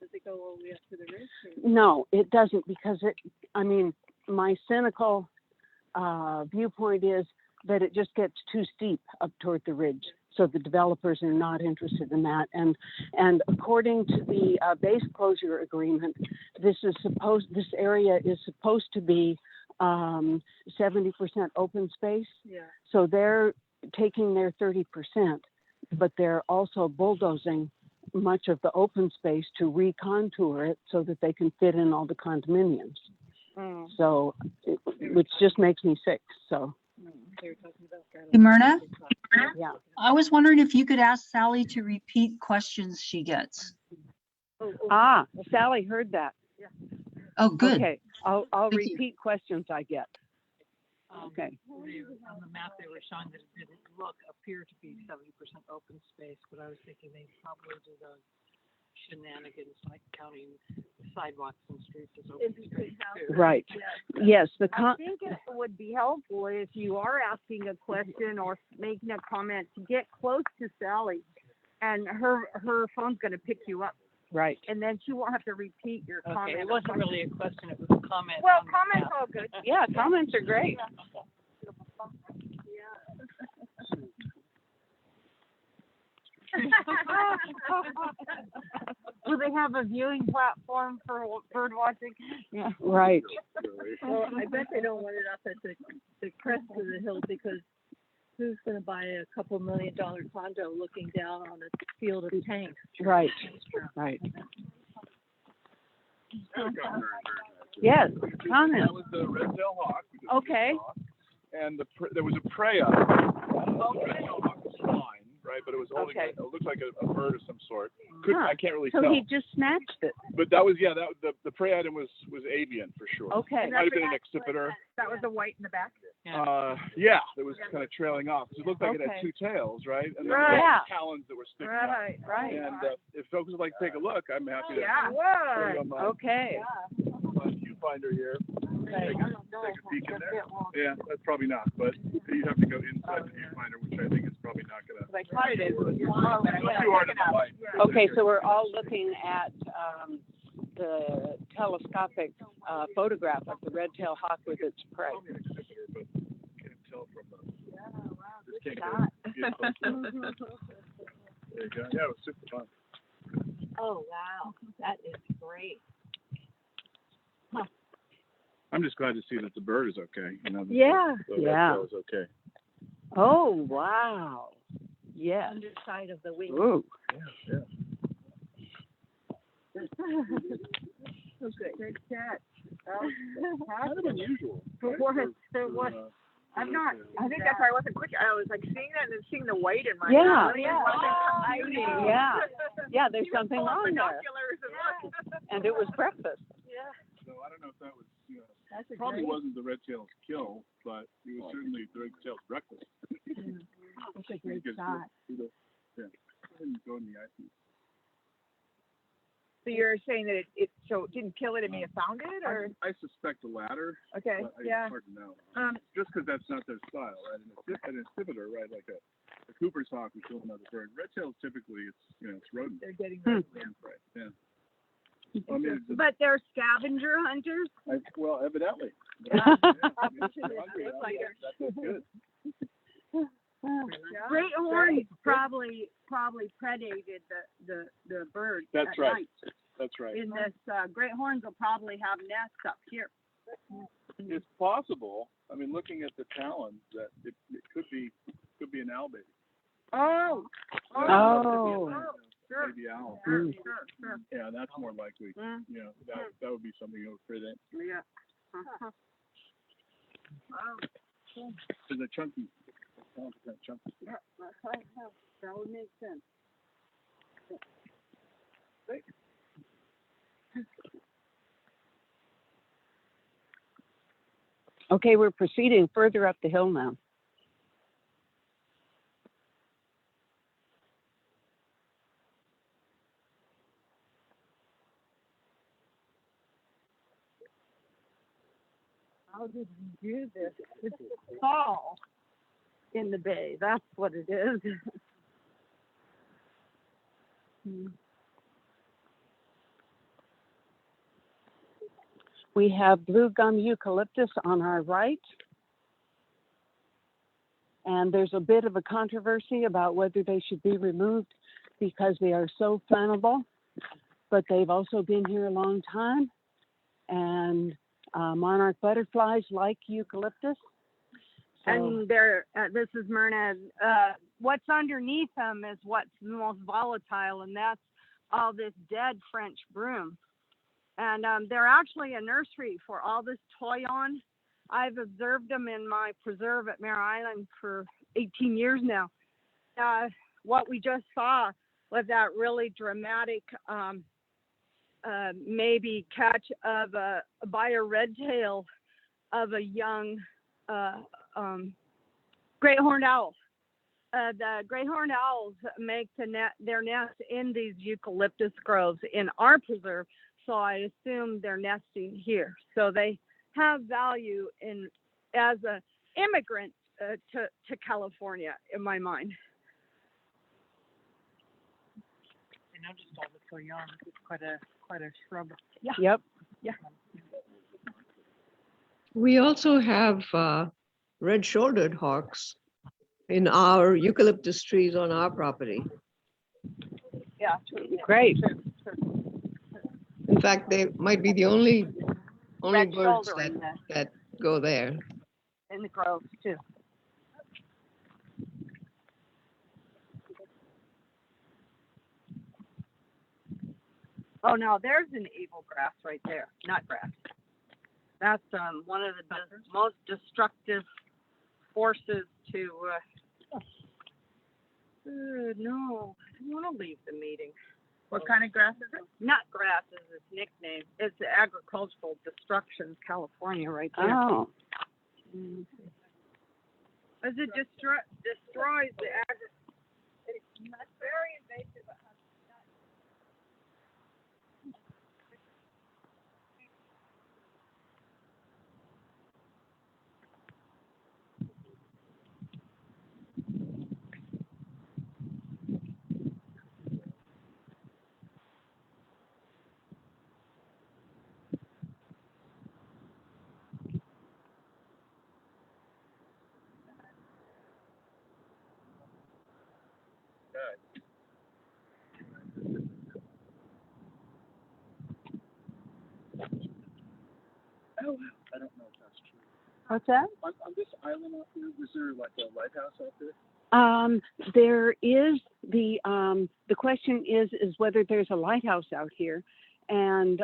G: The it go all the way up to the ridge?
B: No, it doesn't, because my cynical viewpoint is that it just gets too steep up toward the ridge. So the developers are not interested in that. And according to the base closure agreement, this area is supposed to be 70% open space.
G: Yeah.
B: So they're taking their 30%, but they're also bulldozing much of the open space to recontour it so that they can fit in all the condominiums.
G: Oh.
B: So, which just makes me sick. So,
G: They were talking about that.
H: Hey, Myrna,
B: yeah.
H: I was wondering if you could ask Sally to repeat questions she gets.
B: Sally heard that.
H: Oh, good.
B: Okay, I'll
H: Thank you.
B: repeat questions I get. Okay.
I: On the map, they were showing that it didn't appear to be 70% open space, but I was thinking they probably do those shenanigans like counting sidewalks and streets as open space too.
B: Right. Yes,
C: I think it would be helpful if you are asking a question or making a comment to get close to Sally, and her phone's going to pick you up,
B: right.
C: and then she won't have to repeat your comment.
I: It wasn't really a question, it was a comment.
C: Well,
I: on the
C: comments
I: map.
C: all good.
B: Yeah, comments are great.
C: Do they have a viewing platform for bird watching?
B: Yeah. Right.
G: Well, I bet they don't want it up at the crest of the hill, because who's going to buy a couple $1 million condo looking down on a field of tanks?
B: Right. Right. Yes. Comment.
J: That was the red-tailed hawk.
B: Okay.
J: And there was a prey on it. The red-tailed hawk was fine, right? But it was holding
B: Okay.
J: it looked like a bird of some sort.
B: Huh.
J: I can't really
B: So
J: tell.
B: he just snatched it.
J: But that was the prey item was avian for sure.
B: Okay.
J: It might have been an accipiter.
C: That was the white in the back.
J: Yeah, it was kind of trailing off. It looked like it had
B: Okay.
J: two tails, right? And then
C: Right.
B: Yeah.
J: talons that were sticking out.
C: Right.
B: Right.
J: And if folks would like to take a look, I'm happy to.
C: Yeah.
J: show you my
B: Okay.
J: viewfinder here. Take a peek in there. Yeah, that's probably not, but you have to go inside the viewfinder, which I think is probably not going to.
B: I tried it.
J: It's too hard in the light.
B: Okay, so we're all looking at the telescopic photograph of the red-tailed hawk with its prey.
J: Probably an accipiter, but can't tell from the. Just can't get close to it. There you go. Yeah, it was super fun.
G: Oh, wow. That is great.
J: I'm just glad to see that the bird is okay. You know,
B: Yeah.
J: the
B: Yeah.
J: red-tail is okay.
B: Oh, wow. Yes.
G: Underside of the wing.
B: Ooh.
J: Yeah.
C: Okay. Good catch.
J: Kind of unusual.
C: But I think that's why I wasn't quick. I was like seeing that and then seeing the white in my
B: Yeah.
C: Yeah.
B: Yeah, there's something
C: Pull out
B: wrong there.
C: binoculars and look.
B: And it was breakfast.
J: So I don't know if that was,
G: That's a
J: probably
G: great,
J: wasn't the red-tail's kill, but it was certainly the red-tail's breakfast.
G: that's a great
J: Because
G: shot.
J: Yeah. I didn't go in the eye.
C: So you're saying that it didn't kill it, it may have found it, or?
J: I suspect the latter.
C: Okay,
J: But
C: yeah.
J: It's hard to know. Just because that's not their style, right? An accipiter, right? Like a Cooper's hawk would kill another bird. Red tails typically, it's rodent.
G: They're getting
J: Right. Yeah. Well, I mean,
C: But they're scavenger hunters?
J: well, evidently.
C: Yeah.
J: That's good.
C: Greyhorn probably predated the bird.
J: That's
C: at
J: right.
C: night.
J: That's right.
C: In this, greyhorns will probably have nests up here.
J: It's possible. I mean, looking at the talons, that it could be an owl baby.
C: Oh. Sure.
J: Maybe owl.
C: Sure.
J: Yeah, that's more likely. You know, that would be something that would fit in.
C: Yeah. Uh-huh. Wow.
J: It's a chunky. Chunky.
C: Yeah, that's right. That would make sense.
B: Okay, we're proceeding further up the hill now.
C: How did you do this? It's fall in the bay. That's what it is.
B: We have blue gum eucalyptus on our right. And there's a bit of a controversy about whether they should be removed because they are so flammable, but they've also been here a long time. And monarch butterflies like eucalyptus. So,
D: And they're, this is Myrna, what's underneath them is what's the most volatile, and that's all this dead French broom. And they're actually a nursery for all this toyon. I've observed them in my preserve at Mare Island for 18 years now. What we just saw was that really dramatic maybe catch of by a red tail of a young Greyhorn owl. The Greyhorn owls make their nest in these eucalyptus groves in our preserve, so I assume they're nesting here. So they have value as an immigrant to California, in my mind.
I: I noticed all the toyon. It's quite a shrub.
B: Yeah. Yep.
I: Yeah.
K: We also have red-shouldered hawks in our eucalyptus trees on our property.
D: Yeah.
B: Great.
K: In fact, they might be the only
D: Red
K: birds
D: shoulder in
K: that go there.
D: in the groves too. Oh, now there's an evil grass right there, not grass. That's one of the most destructive forces to. No, I don't want to leave the meeting. What kind of grass is it? Not grass is its nickname. It's the agricultural destruction, California, right there.
B: Oh.
D: As it destroys the it's very invasive.
J: Oh, I don't know if that's true.
B: What's that?
J: On this island out there, was there like a lighthouse out there?
B: There is the question is whether there's a lighthouse out here, and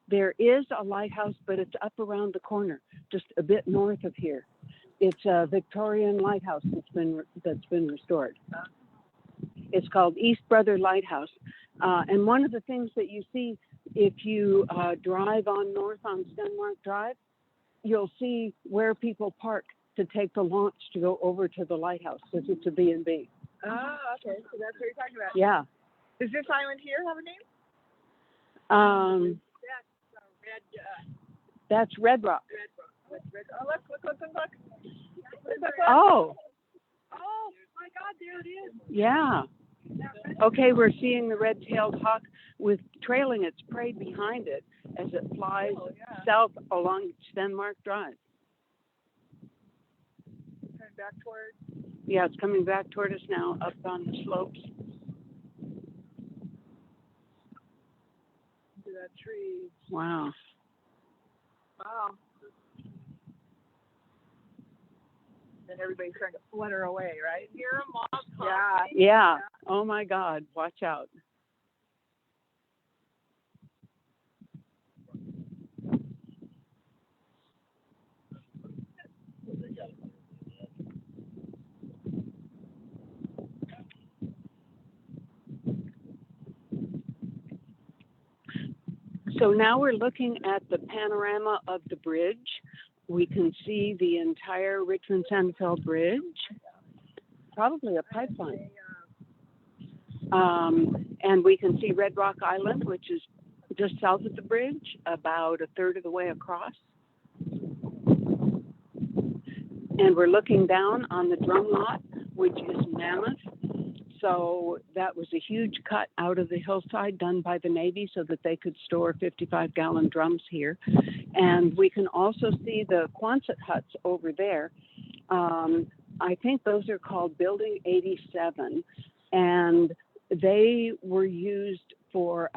B: there is a lighthouse, but it's up around the corner, just a bit north of here. It's a Victorian lighthouse that's been restored. It's called East Brother Lighthouse, and one of the things that you see if you drive on north on Stinkwort Drive, you'll see where people park to take the launch to go over to the lighthouse, because it's a B&B.
D: Ah, okay. So that's what you're talking about.
B: Yeah.
D: Does this island here have a name?
B: That's Red Rock.
D: Oh, look.
B: Oh.
D: Oh my God, there it is.
B: Yeah. Okay, we're seeing the red-tailed hawk with trailing its prey behind it as it flies south along Stinkwort Drive.
D: Coming back toward.
B: Yeah, it's coming back toward us now, up on the slopes.
D: Into that tree.
B: Wow.
D: Wow. Then everybody's trying to flutter away, right? You're a mob. Yeah.
B: Yeah. Oh my God. Watch out. So now we're looking at the panorama of the bridge. We can see the entire Richmond-San Fel Bridge, probably a pipeline. And we can see Red Rock Island, which is just south of the bridge, about a third of the way across. And we're looking down on the drum lot, which is mammoth. So that was a huge cut out of the hillside done by the Navy so that they could store 55-gallon drums here. And we can also see the Quonset huts over there. I think those are called Building 87, and they were used for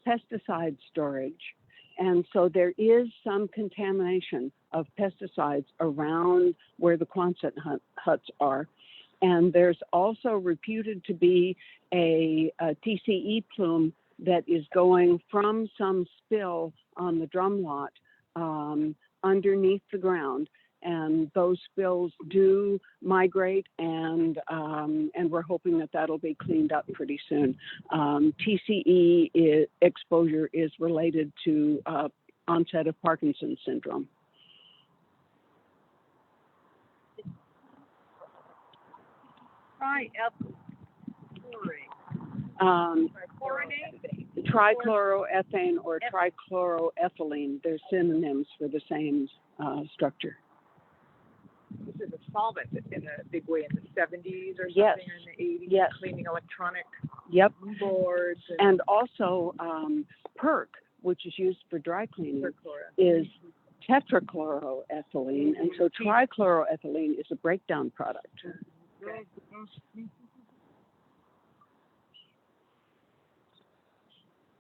B: pesticide storage. And so there is some contamination of pesticides around where the Quonset huts are. And there's also reputed to be a TCE plume that is going from some spill on the drum lot underneath the ground. And those spills do migrate, and we're hoping that that'll be cleaned up pretty soon. TCE exposure is related to onset of Parkinson's syndrome. Trichloroethane or trichloroethylene, they're synonyms for the same structure.
L: This is a solvent in a big way in the 70s or something,
B: Yes.
L: or in the 80s,
B: Yes.
L: cleaning electronic
B: Yep.
L: boards.
B: And also PERC, which is used for dry cleaning, is tetrachloroethylene, and so trichloroethylene is a breakdown product.
L: Okay.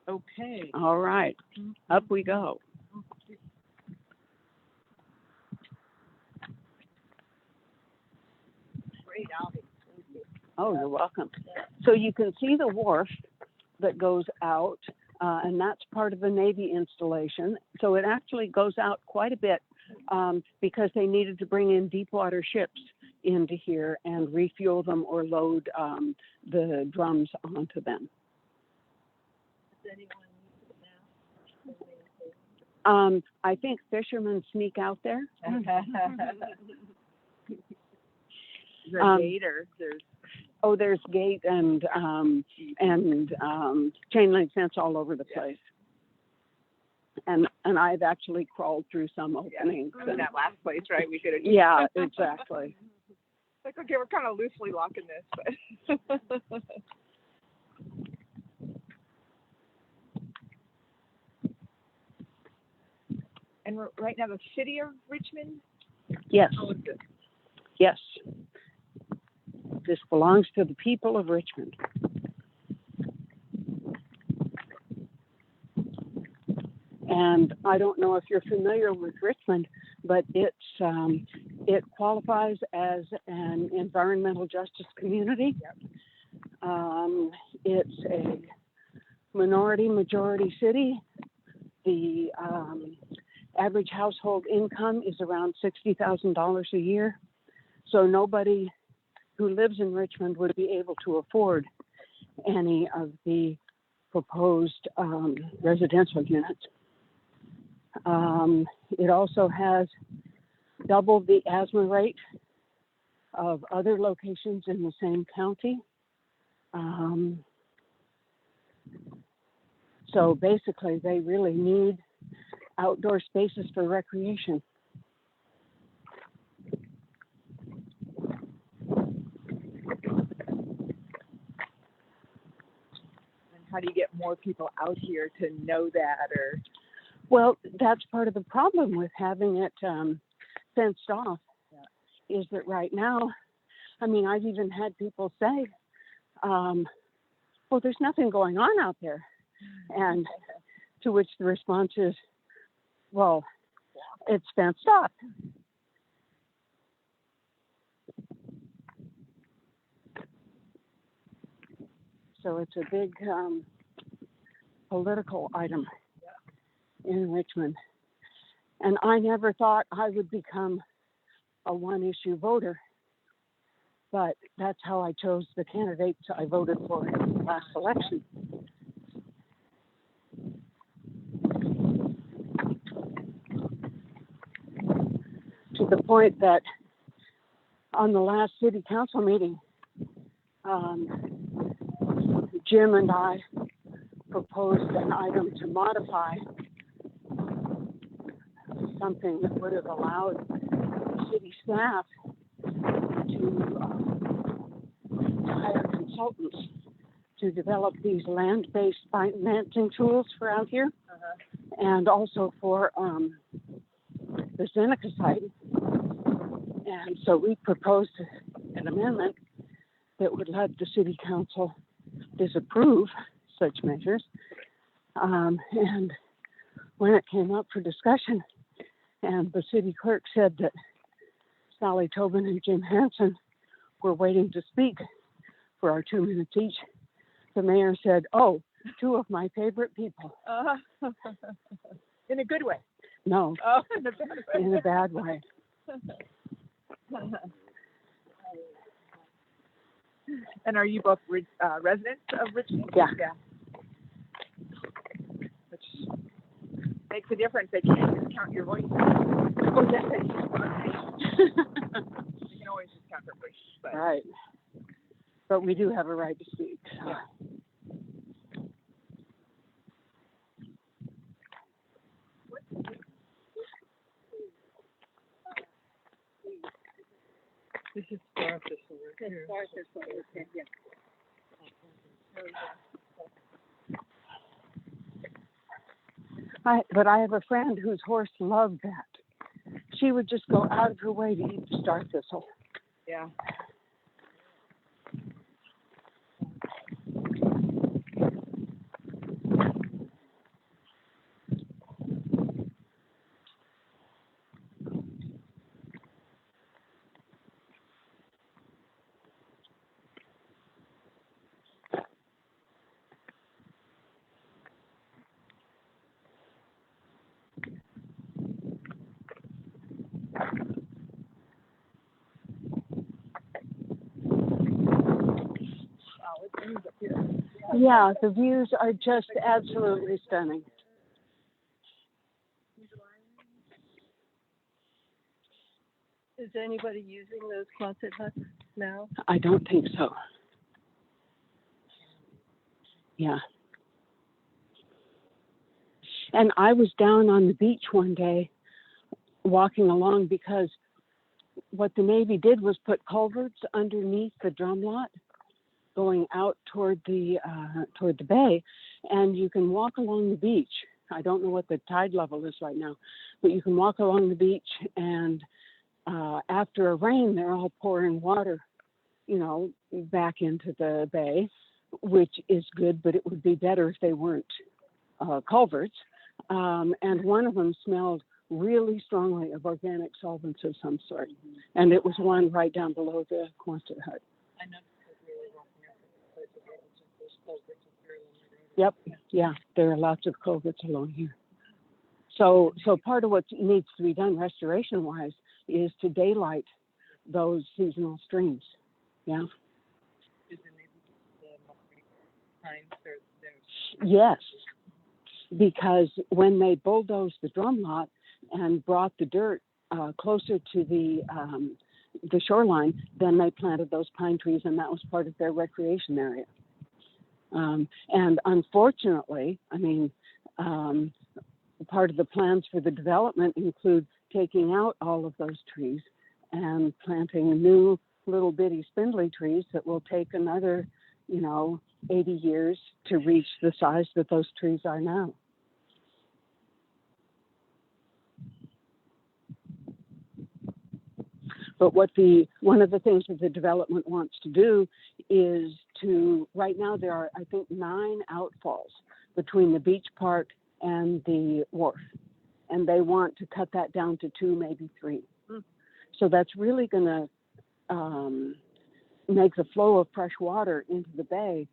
L: Okay.
B: All right, up we go.
L: Great outing.
B: Oh, you're welcome. So you can see the wharf that goes out, and that's part of the Navy installation. So it actually goes out quite a bit because they needed to bring in deep water ships into here and refuel them or load the drums onto them. I think fishermen sneak out there.
L: Is there a gate or there's?
B: Oh, there's gate and chain link fence all over the place. And I've actually crawled through some openings.
L: In that last place, right? We could have.
B: Yeah, exactly.
L: Like, okay, we're kind of loosely locking this, but. And we're right now the city of Richmond?
B: Yes.
L: How is it?
B: Yes. This belongs to the people of Richmond. And I don't know if you're familiar with Richmond, but it qualifies as an environmental justice community. It's a majority city. The average household income is around $60,000 a year. So nobody who lives in Richmond would be able to afford any of the proposed residential units. It also has double the asthma rate of other locations in the same county. So basically, they really need outdoor spaces for recreation.
L: And how do you get more people out here to know that, or?
B: Well, that's part of the problem with having it fenced off, is that right now, I mean, I've even had people say, well, there's nothing going on out there. And to which the response is, well, it's fenced off. So it's a big political item in Richmond. And I never thought I would become a one-issue voter, but that's how I chose the candidates I voted for in the last election. To the point that on the last city council meeting, Jim and I proposed an item to modify something that would have allowed city staff to hire consultants to develop these land-based financing tools for out here. and also for the Seneca site. And so we proposed an amendment that would let the city council disapprove such measures. And when it came up for discussion, and the city clerk said that Sally Tobin and Jim Hansen were waiting to speak for our 2 minutes each, the mayor said, "Oh, two of my favorite people."
L: In a good way.
B: No,
L: Oh, in a bad way.
B: in a bad way.
L: And are you both residents of Richmond?
B: Yeah.
L: Which makes a difference. They can't discount your voice.
B: Oh, definitely.
L: You can always discount their voice. But
B: Right. But we do have a right to speak. So.
L: Yeah.
I: This is star thistle right here.
L: Star thistle, okay, yeah.
B: But I have a friend whose horse loved that. She would just go out of her way to eat the star thistle.
L: Yeah.
B: Yeah, the views are just absolutely stunning.
G: Is anybody using those Quonset huts now?
B: I don't think so. Yeah. And I was down on the beach one day walking along because what the Navy did was put culverts underneath the drum lot going out toward the bay, and you can walk along the beach. I don't know what the tide level is right now, but you can walk along the beach, and after a rain, they're all pouring water, back into the bay, which is good, but it would be better if they weren't culverts. And one of them smelled really strongly of organic solvents of some sort, and it was one right down below the Quonset hut.
I: I know.
B: Yep. Yeah, there are lots of culverts along here. So part of what needs to be done restoration-wise is to daylight those seasonal streams. Yeah. Yes, because when they bulldozed the drum lot and brought the dirt closer to the shoreline, then they planted those pine trees, and that was part of their recreation area. And unfortunately, part of the plans for the development include taking out all of those trees and planting new little bitty spindly trees that will take another, 80 years to reach the size that those trees are now. But one of the things that the development wants to do is right now there are, I think, 9 outfalls between the beach park and the wharf. And they want to cut that down to 2, maybe 3. So that's really going to make the flow of fresh water into the bay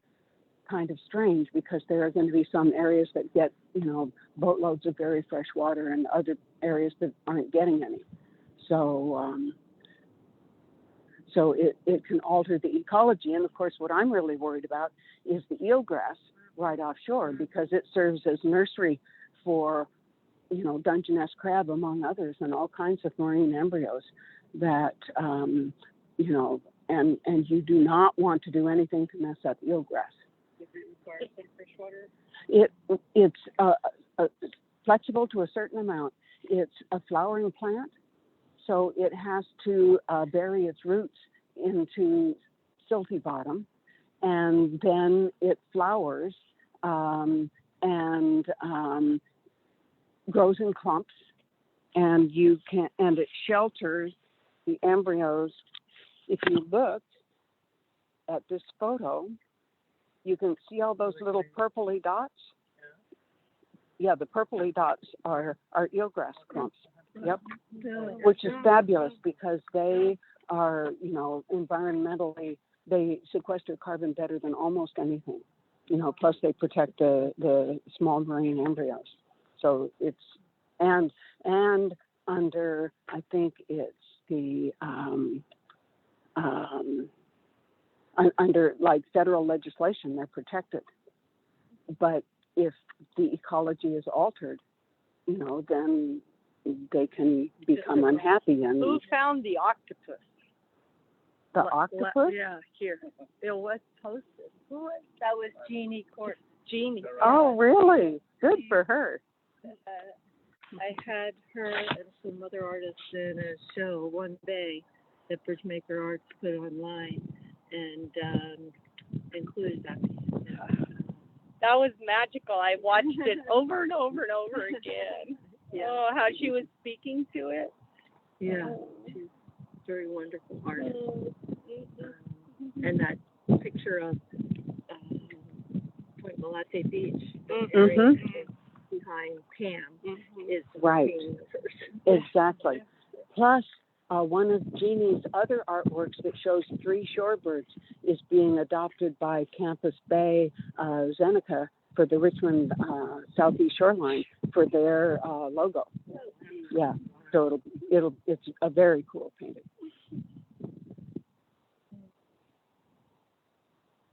B: kind of strange, because there are going to be some areas that get, boatloads of very fresh water and other areas that aren't getting any. So it can alter the ecology. And of course, what I'm really worried about is the eelgrass right offshore, because it serves as nursery for, Dungeness crab, among others, and all kinds of marine embryos that, and you do not want to do anything to mess up eelgrass.
G: Does it require some fresh water?
B: It's flexible to a certain amount. It's a flowering plant, so it has to bury its roots into silty bottom, and then it flowers, and grows in clumps, and it shelters the embryos. If you look at this photo, you can see all those little purpley dots. Yeah, the purpley dots are eelgrass clumps. Yep, which is fabulous because they are, environmentally, they sequester carbon better than almost anything. Plus they protect the small marine embryos. So it's and under, I think it's the under like federal legislation, they're protected. But if the ecology is altered, then they can become unhappy. And
G: who found the octopus?
B: The octopus?
G: Yeah, here. It was posted. Who was that? Was Jeannie Court? Jeannie.
B: Oh, really? Good for her.
G: I had her and some other artists in a show one day that Bridgemaker Arts put online and included that.
D: That was magical. I watched it over and over and over again.
G: Yeah.
D: Oh, how she was speaking to it.
G: Yeah, she's very wonderful artist. And that picture of Point Molate Beach behind Pam is
B: right.
G: Hers.
B: Exactly. Plus, one of Jeannie's other artworks that shows 3 shorebirds is being adopted by Campus Bay Zeneca for the Richmond Southeast Shoreline for their logo. Yeah, so it's a very cool painting.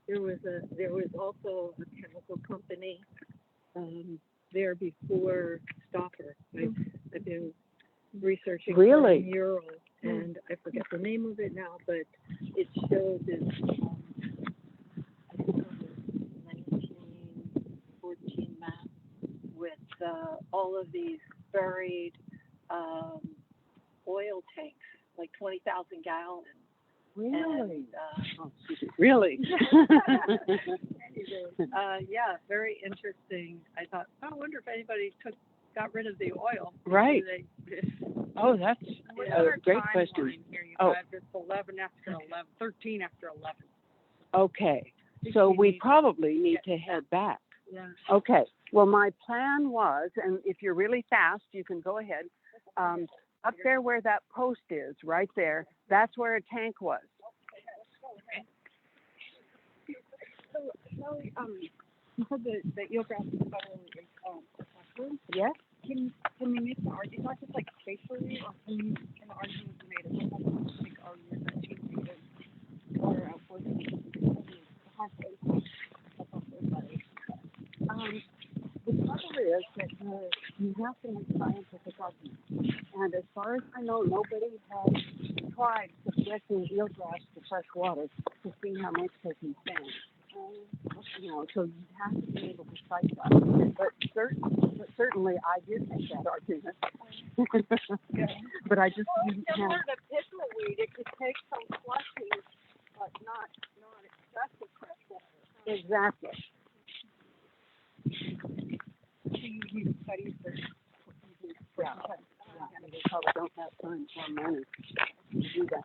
G: There was also a chemical company there before Stopper. I've been researching for a mural, and I forget the name of it now, but it shows this 1914 map with all of these buried oil tanks, like 20,000 gallons.
B: Really?
G: And,
B: really?
G: yeah, very interesting. I thought, I wonder if anybody got rid of the oil.
B: Right. Oh, that's a great question.
L: Here you have it's 11 after 11, 13 after 11.
B: Okay, so we probably need to head back.
G: Yeah.
B: Okay, well, my plan was, and if you're really fast, you can go ahead, up there where that post is, right there, that's where a tank was.
C: So, you said the eelgrass is better.
B: Yes?
C: Can we make the argument, not just like spatially, or can the argument be made as a like argument that changing it or
B: the trouble is that you have to make scientific arguments. And as far as I know, nobody has tried subjecting eelgrass to fresh water to see how much they can stand. So you have to be able to cite that. But certainly I did make that argument. But I just didn't have...
D: Similar to pickleweed, it could take some flushing, but not excessive fresh water.
B: Exactly.
C: you study for
B: Yeah. We probably don't have time or money to do that.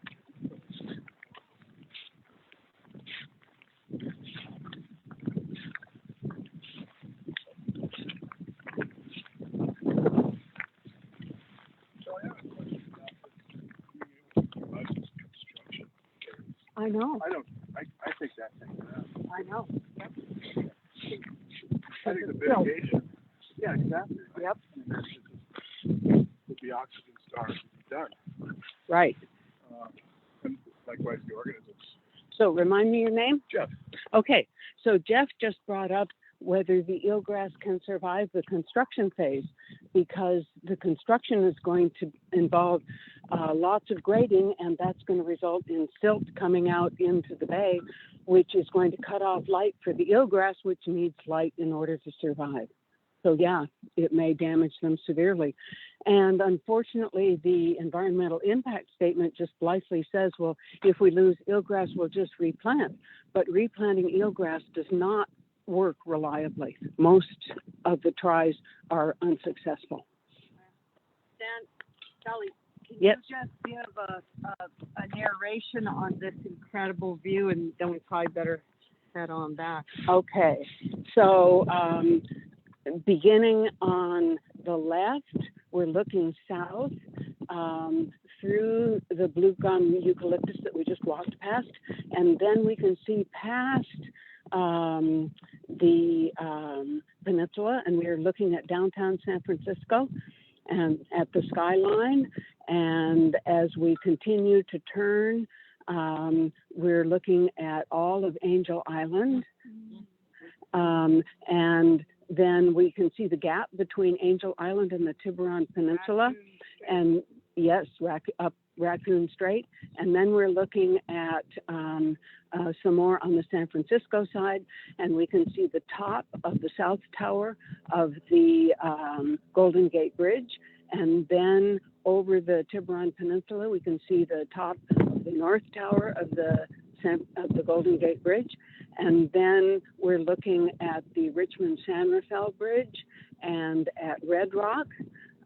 B: I know.
J: I think that thing.
B: I know. Yep.
J: I think the mitigation. Yeah, exactly.
B: Yep.
J: With the oxygen stars done.
B: Right.
J: And likewise the organisms.
B: So remind me your name?
J: Jeff.
B: Okay. So Jeff just brought up whether the eelgrass can survive the construction phase, because the construction is going to involve lots of grading, and that's going to result in silt coming out into the bay, which is going to cut off light for the eelgrass, which needs light in order to survive. So yeah, it may damage them severely. And unfortunately, the environmental impact statement just blithely says, well, if we lose eelgrass, we'll just replant. But replanting eelgrass does not work reliably. Most of the tries are unsuccessful.
L: Sally, can
B: Yep.
L: you just give a narration on this incredible view, and then we probably better head on back.
B: Okay, so beginning on the left, we're looking south through the blue gum eucalyptus that we just walked past, and then we can see past the peninsula, and we're looking at downtown San Francisco and at the skyline. And as we continue to turn, we're looking at all of Angel Island. And then we can see the gap between Angel Island and the Tiburon Peninsula. And yes, up Raccoon Strait. And then we're looking at some more on the San Francisco side, and we can see the top of the South Tower of the Golden Gate Bridge. And then over the Tiburon Peninsula, we can see the top of the North Tower of the Golden Gate Bridge. And then we're looking at the Richmond San Rafael Bridge and at Red Rock,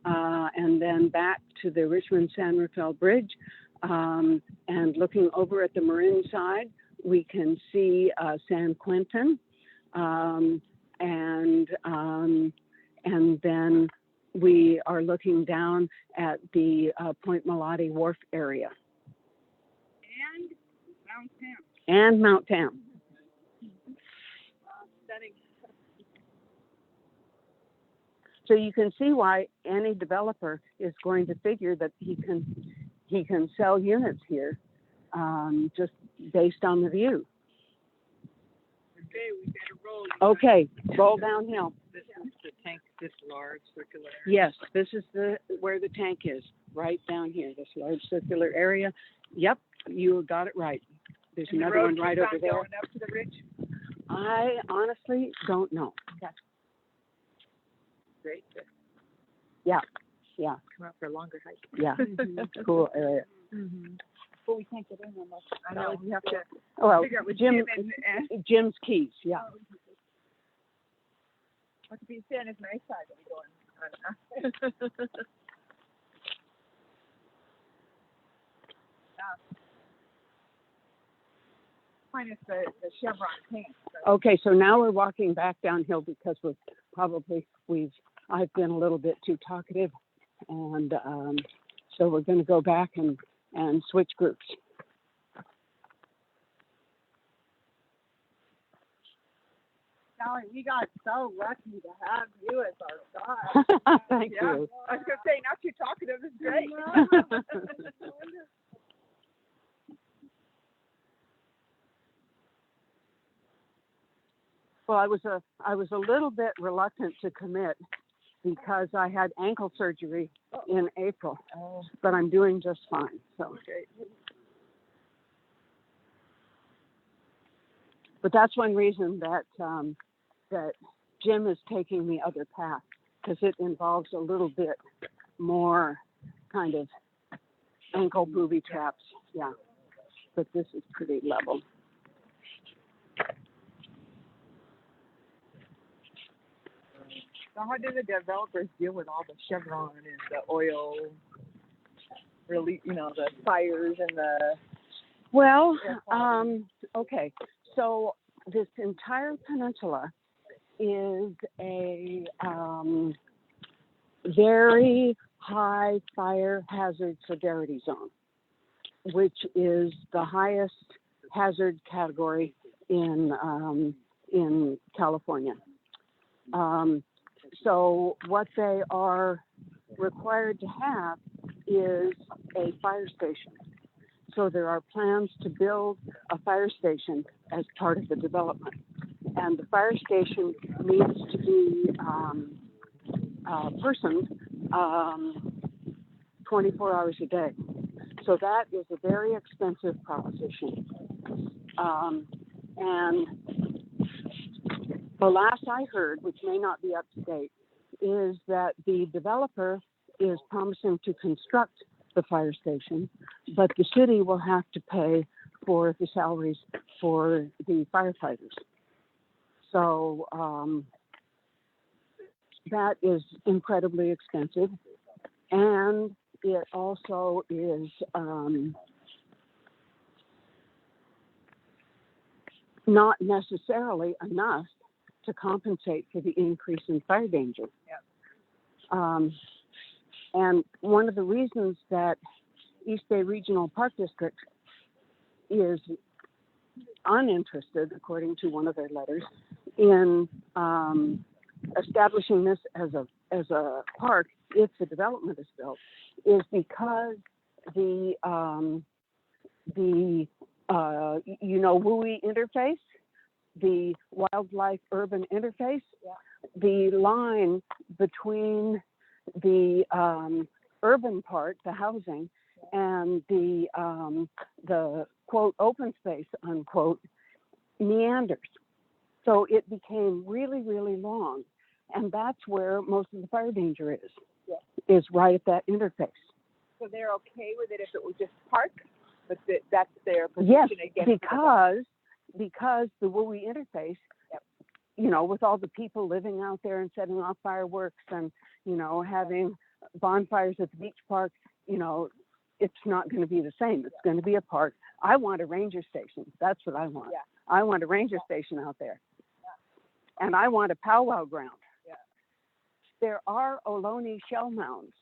B: and then back to the Richmond San Rafael Bridge. And looking over at the Marin side, we can see San Quentin, and then we are looking down at the Point Molate Wharf area. And Mount Tam. So you can see why any developer is going to figure that he can sell units here just based on the view.
L: Okay, we better roll.
B: Okay, roll downhill.
L: This is the tank, this large circular.
B: Yes, this is where the tank is, right down here, this large circular area. Yep, you got it right. There's another one right over there.
L: Going up to the ridge?
B: I honestly don't know.
L: Okay. Great.
B: Yeah.
L: Come out for a longer hike.
B: Yeah, cool area.
L: Mm-hmm. But we can't get in unless, I know, we have to
B: Well,
L: figure out with
B: Jim,
L: Jim and
B: Jim's keys, yeah.
L: what to be saying is nice side that we go on. Minus the chevron tank. So.
B: Okay, so now we're walking back downhill because I've been a little bit too talkative, and so we're going to go back and switch groups.
L: Sally, we got so lucky to have you as our guide.
B: Thank you.
L: I was going to say, not too talkative is great.
B: Well, I was a little bit reluctant to commit because I had ankle surgery in April, but I'm doing just fine. So, but that's one reason that Jim is taking the other path, because it involves a little bit more kind of ankle booby traps. Yeah, but this is pretty level.
L: So how do the developers deal with all the chevron and the oil, really, the fires and the...
B: Well, okay. So this entire peninsula is a very high fire hazard severity zone, which is the highest hazard category in California. So what they are required to have is a fire station. So there are plans to build a fire station as part of the development. And the fire station needs to be personed 24 hours a day. So that is a very expensive proposition. And the last I heard, which may not be up to date, is that the developer is promising to construct the fire station, but the city will have to pay for the salaries for the firefighters. So that is incredibly expensive. And it also is not necessarily enough to compensate for the increase in fire danger. And one of the reasons that East Bay Regional Park District is uninterested, according to one of their letters, in establishing this as a park if the development is built, is because the WUI interface, the wildlife urban interface, the line between the urban part, the housing, and the quote open space unquote meanders. So it became really, really long, and that's where most of the fire danger is right at that interface.
L: So they're okay with it if it was just park, but that's their position
B: Yes,
L: against
B: because the WUI interface, you know, with all the people living out there and setting off fireworks and, you know, having bonfires at the beach park, you know, it's not going to be the same. It's going to be a park. I want a ranger station. That's what I want. I want a ranger station out there. And I want a powwow ground. There are Ohlone shell mounds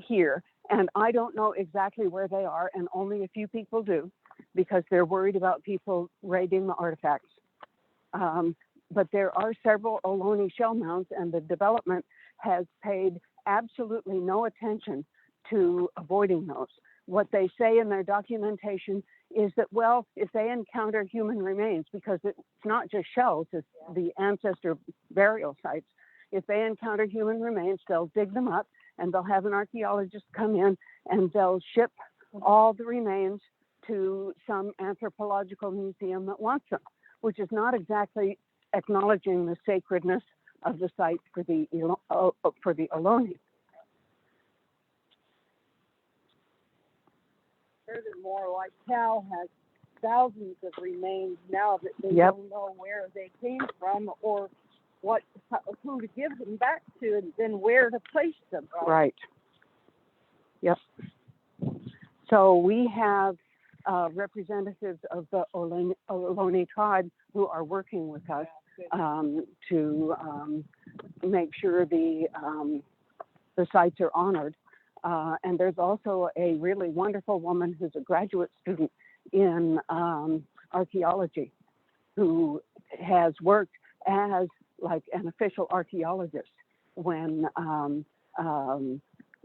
B: here, and I don't know exactly where they are, and only a few people do, because they're worried about people raiding the artifacts. But there are several Ohlone shell mounds, and the development has paid absolutely no attention to avoiding those. What they say in their documentation is that, well, if they encounter human remains, because it's not just shells, it's the ancestor burial sites, if they encounter human remains, they'll dig them up and they'll have an archaeologist come in and they'll ship all the remains to some anthropological museum that wants them, which is not exactly acknowledging the sacredness of the site for the Ohlone.
C: Furthermore, like Cal has thousands of remains now that they don't know where they came from or who to give them back to, and then where to place them.
B: Right. Yep. So we have representatives of the Ohlone tribe who are working with us to make sure the sites are honored. And there's also a really wonderful woman who's a graduate student in archaeology who has worked as like an official archaeologist when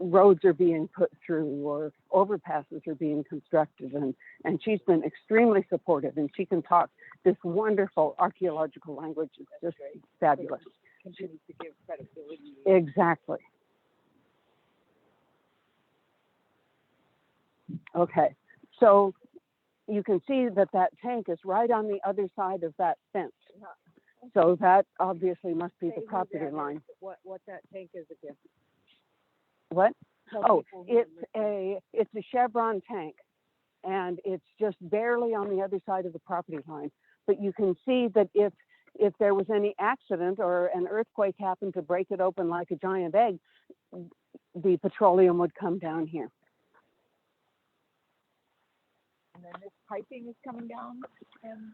B: roads are being put through or overpasses are being constructed. And she's been extremely supportive, and she can talk this wonderful archaeological language. It's just fabulous.
L: Continues to give credibility.
B: Exactly. Okay, so you can see that tank is right on the other side of that fence. So that obviously must be the property line.
C: What that tank is again?
B: What? Oh, it's a Chevron tank, and it's just barely on the other side of the property line. But you can see that if there was any accident or an earthquake happened to break it open like a giant egg, the petroleum would come down here.
L: And then this piping is coming down. And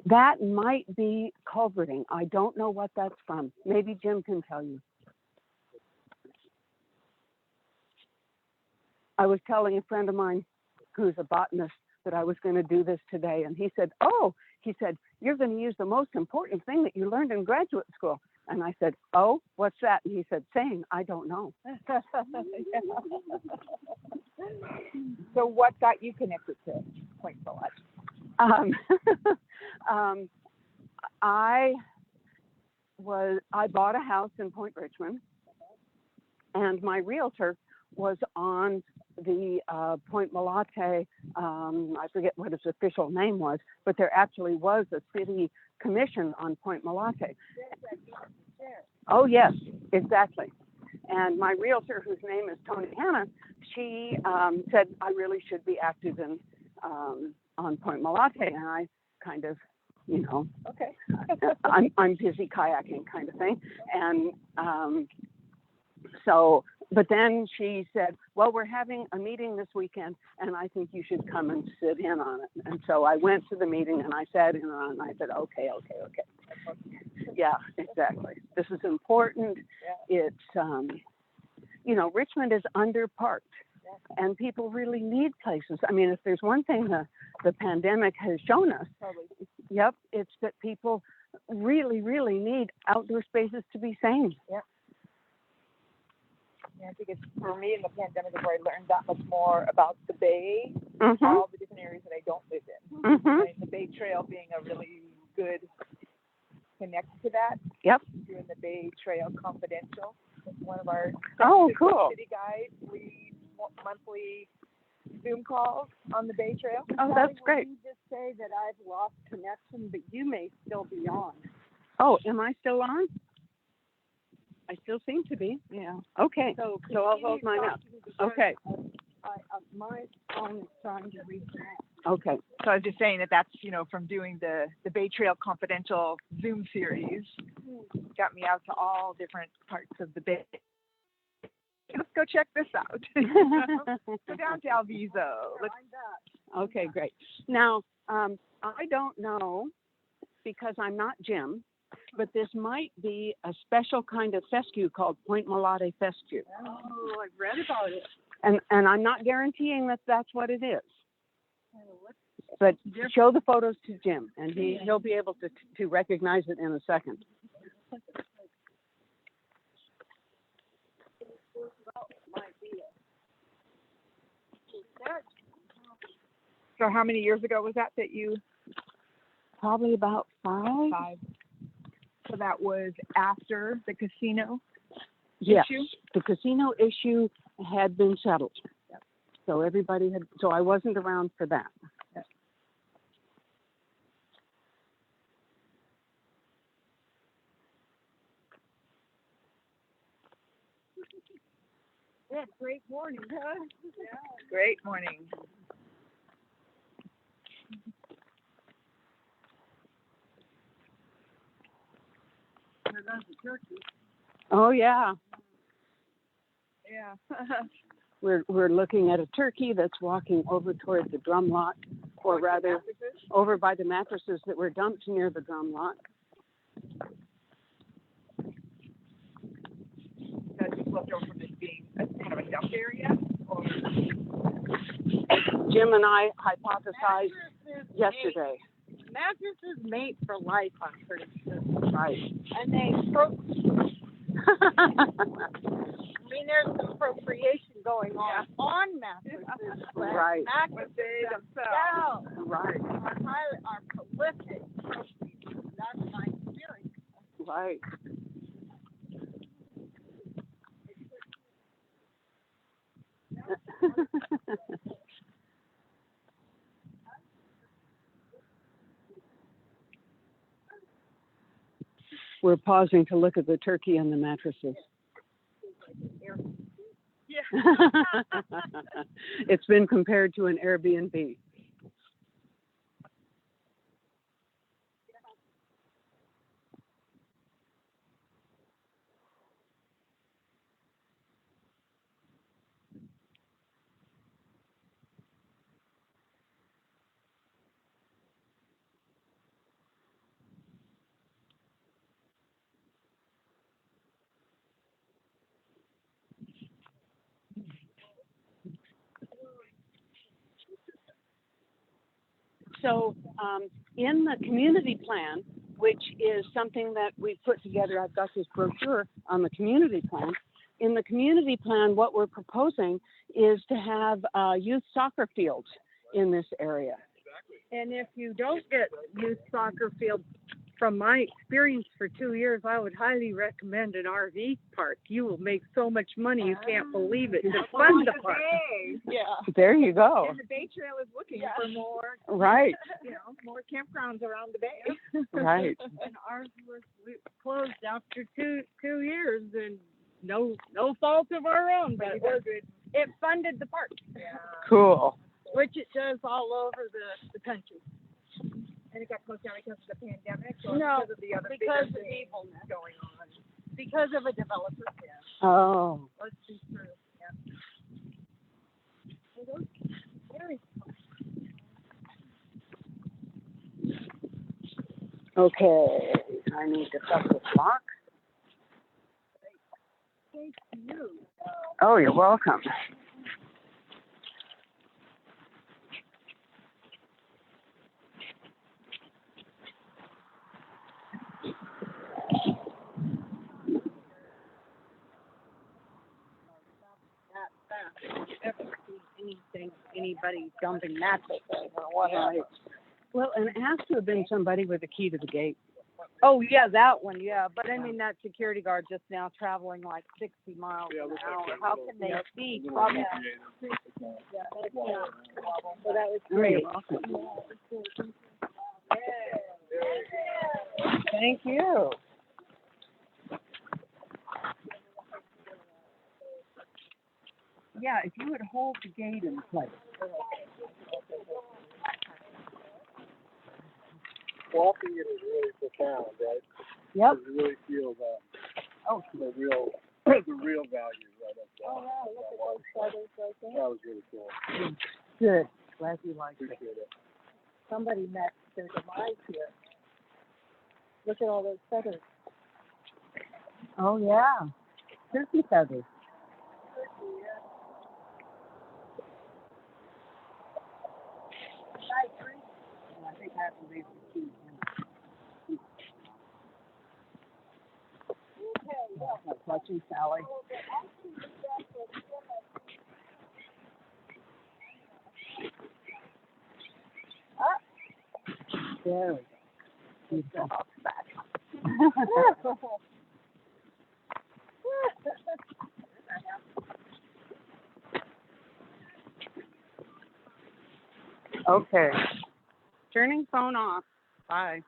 B: that might be culverting. I don't know what that's from. Maybe Jim can tell you. I was telling a friend of mine who's a botanist that I was going to do this today, and he said, you're going to use the most important thing that you learned in graduate school. And I said, oh, what's that? And he said, saying, I don't know.
L: So what got you connected to Point Molate?
B: I bought a house in Point Richmond, and my realtor was on the Point Molate, I forget what its official name was, but there actually was a city commission on Point Molate. Oh, yes, exactly. And my realtor, whose name is Tony Hanna, she said I really should be active in on Point Molate, and I kind of,
L: okay,
B: I'm busy kayaking kind of thing, and so But then she said, well, we're having a meeting this weekend, and I think you should come and sit in on it. And so I went to the meeting, and I sat in on it, and I said, okay. Yeah, exactly. This is important. It's, you know, Richmond is underparked, and people really need places. I mean, if there's one thing the pandemic has shown us, yep, it's that people really, really need outdoor spaces to be sane.
L: Yep. Yeah, I think it's, for me, in the pandemic is where I learned that much more about the Bay, all the different areas that I don't live in. And the Bay Trail being a really good connect to that.
B: Yep.
L: Doing the Bay Trail Confidential. It's one of our
B: cool.
L: city guides. We monthly Zoom calls on the Bay Trail.
B: Oh, that's great.
C: You just say that I've lost connection, but you may still be on.
B: Oh, am I still on? I still seem to be.
C: Yeah.
B: Okay. So I'll hold mine up. Okay.
C: My phone is trying to reconnect.
B: Okay.
L: So I was just saying that's, you know, from doing the Bay Trail Confidential Zoom series, got me out to all different parts of the Bay. Let's go check this out. Go down to Alviso.
B: Okay, great. Now, I don't know, because I'm not Jim, but this might be a special kind of fescue called Point Molate fescue.
C: Oh, I've read about it.
B: And I'm not guaranteeing that that's what it is. But show the photos to Jim, and he'll be able to recognize it in a second.
L: So how many years ago was that you?
B: Probably about 5.
L: So that was after the casino
B: Yes,
L: issue?
B: the casino issue had been settled. Yep. So everybody had, so I wasn't around for that.
L: Yep.
C: Yeah, great morning, huh? Yeah.
L: Great morning.
B: Oh yeah.
L: Yeah.
B: We're looking at a turkey that's walking over toward the drum lot, or rather over by the mattresses that were dumped near the drum lot.
L: That just left over from this being a kind of a dump area? Or?
B: Jim and I hypothesized yesterday.
C: Mattresses mate for life, I'm pretty sure.
B: Right.
C: And they I mean, there's some procreation going on mattresses.
B: Right.
C: Mattresses themselves
B: Right.
C: are prolific. That's my experience.
B: Right. We're pausing to look at the turkey and the mattresses. It's been compared to an Airbnb. So in the community plan, which is something that we put together, I've got this brochure on the community plan. In the community plan, what we're proposing is to have youth soccer fields in this area.
C: And if you don't get youth soccer fields, from my experience for 2 years, I would highly recommend an RV park. You will make so much money, you can't believe it. To fund the park.
L: Yeah.
B: There you go.
L: And the Bay Trail is looking for more,
B: Right.
L: you know, more campgrounds around the Bay.
B: Right.
C: And ours was closed after two years, and no fault of our own, but it funded the park.
L: Yeah.
B: Cool.
C: Which it does all over the country.
L: And it got closed down because of the pandemic, or
C: No,
L: because of the other
C: because
L: bigger
C: of
L: things
C: evilness
L: going on.
D: because of a developer. Yeah.
B: Oh.
D: Let's see through. Yeah. Very
B: Okay. I need to stuff this box.
D: thank you.
B: Oh, you're welcome.
D: Ever see anything, anybody dumping mattresses or whatever?
B: Well, and it has to have been somebody with a key to the gate.
D: Oh, yeah, that one, yeah. But I mean, that security guard just now traveling like 60 miles an hour. How can they see? Probably.
B: Well, that was great. Thank you. Yeah, if you would hold the gate in place.
J: Walking it is really profound, right?
B: Yep.
J: You really feel the real value right up there.
C: Oh, yeah, look at those feathers right there.
J: That was really cool.
B: Good. Glad you liked it.
J: Appreciate it.
C: Somebody met their demise here. Look at all those feathers.
B: Oh, yeah. Turkey feathers. I think I have to leave the key. Not touching Sally. There we go. Keep the box back. Okay.
D: Turning phone off. Bye.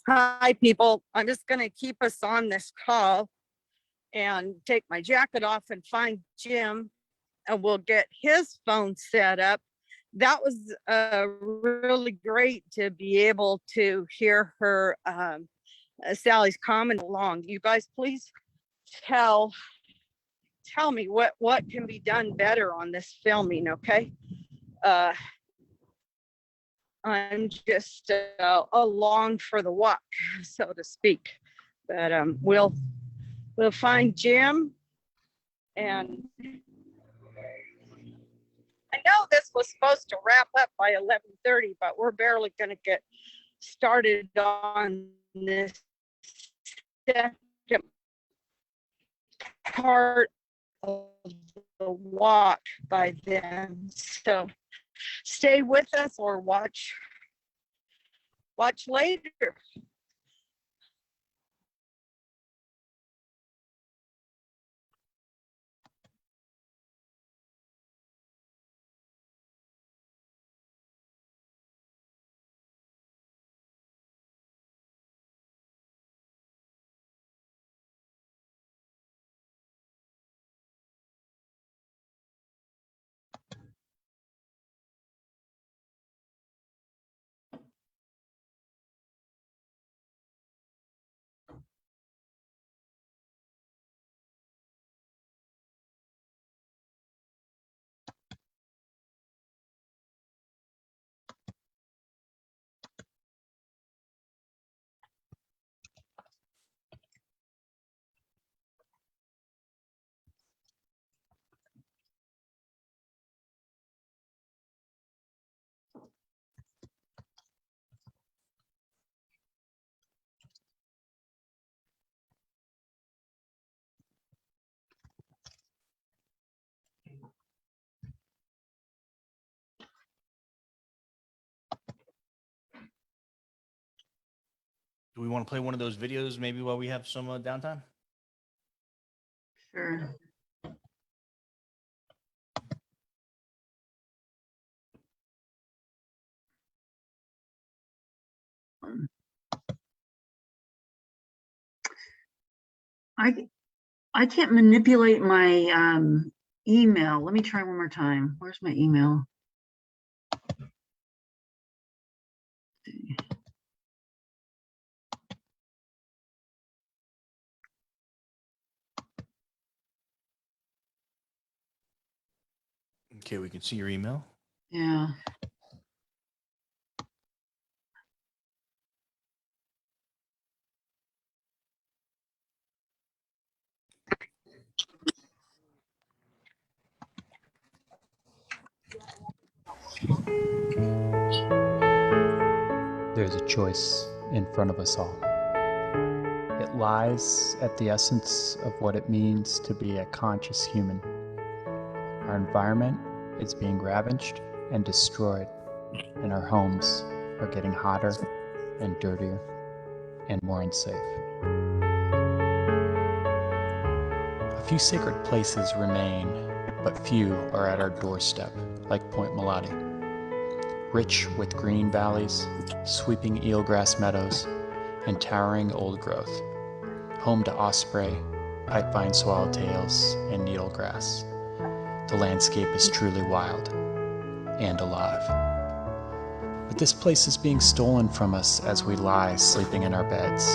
D: Hi, people. I'm just going to keep us on this call and take my jacket off and find Jim, and we'll get his phone set up. That was really great to be able to hear her, Sally's comment along. You guys, please tell me what can be done better on this filming, okay? I'm just along for the walk, so to speak. But we'll find Jim, and I know this was supposed to wrap up by 11:30, but we're barely going to get started on this second part of the walk by then. So stay with us or watch later.
F: Do we want to play one of those videos maybe while we have some downtime?
H: Sure. I I can't manipulate my email. Let me try one more time. Where's my email?
F: Okay, we can see your email.
H: Yeah.
M: There's a choice in front of us all. It lies at the essence of what it means to be a conscious human. Our environment is being ravaged and destroyed, and our homes are getting hotter and dirtier and more unsafe. A few sacred places remain, but few are at our doorstep, like Point Molate. Rich with green valleys, sweeping eelgrass meadows, and towering old growth, home to osprey, pipevine swallowtails, and needlegrass. The landscape is truly wild and alive. But this place is being stolen from us as we lie sleeping in our beds.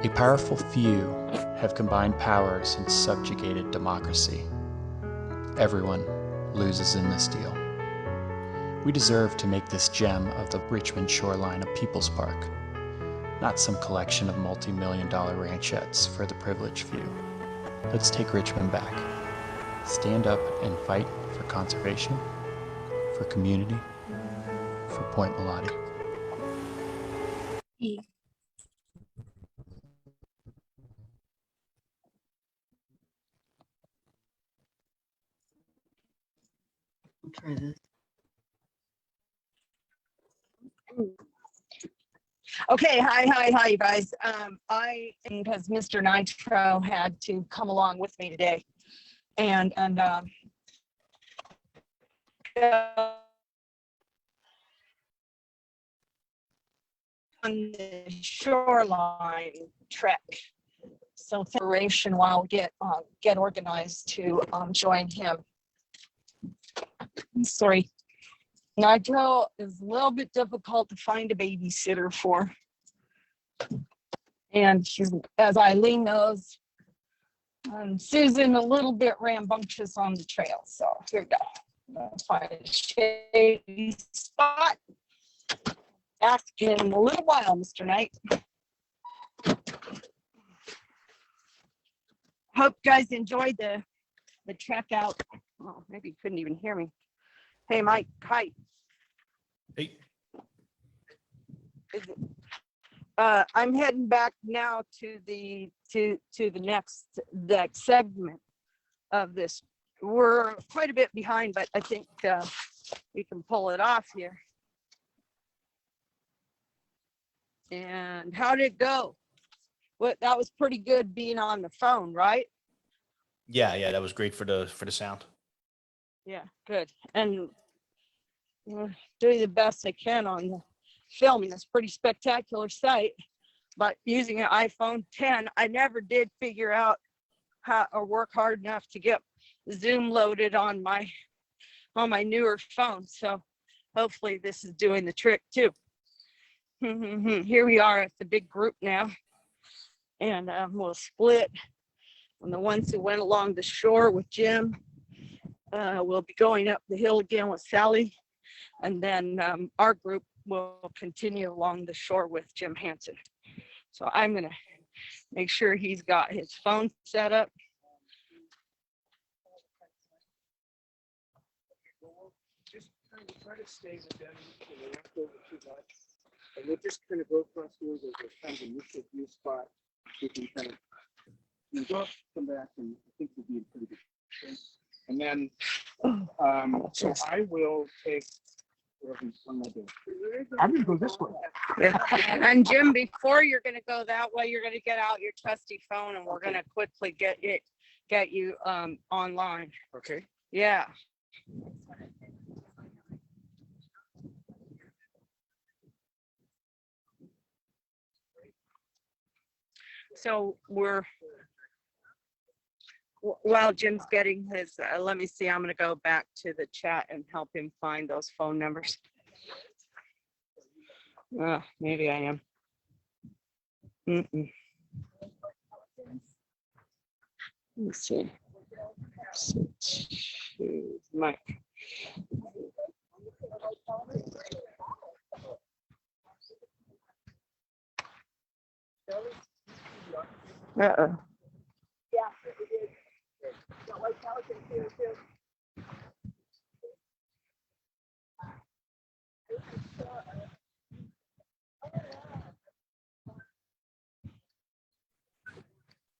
M: A powerful few have combined powers and subjugated democracy. Everyone loses in this deal. We deserve to make this gem of the Richmond shoreline a people's park, not some collection of multi-million-dollar ranchettes for the privileged few. Let's take Richmond back. Stand up and fight for conservation, for community, for Point Molate.
H: I'll try this.
N: Okay, hi, you guys. Because Mr. Nitro had to come along with me today, and on the shoreline trek. So preparation while we get organized to join him. Sorry. Nitro is a little bit difficult to find a babysitter for. And she's, as Eileen knows, Susan a little bit rambunctious on the trail. So here we go. I'm gonna find a shady spot. Ask in a little while, Mr. Knight. Hope you guys enjoyed the trek out. Oh, maybe you couldn't even hear me. Hey, Mike, hi.
F: Hey.
N: I'm heading back now to the next segment of this. We're quite a bit behind, but I think we can pull it off here. And how did it go? Well, that was pretty good being on the phone, right?
F: Yeah, that was great for the sound.
N: Yeah, good. And doing the best I can on the filming. It's a pretty spectacular sight, but using an iPhone 10, I never did figure out how or work hard enough to get Zoom loaded on my newer phone. So hopefully this is doing the trick too. Here we are at the big group now, and we'll split. And the ones who went along the shore with Jim will be going up the hill again with Sally, and then our group will continue along the shore with Jim Hansen. So I'm gonna make sure he's got his phone set up.
A: Just kind of try to stay with them, not over too much. And we'll just kind of go across the road. There's a kind of initial view spot. We can kind of go up, come back, and I think we'll be in pretty good shape. And then, so I will take. I'm gonna go this way.
N: Yeah. And Jim, before you're gonna go that way, you're gonna get out your trusty phone, and we're gonna quickly get you online.
A: Okay.
N: Yeah. So we're While Jim's getting his, let me see, I'm gonna go back to the chat and help him find those phone numbers. Maybe I am. Let's see. Mike. Uh-oh.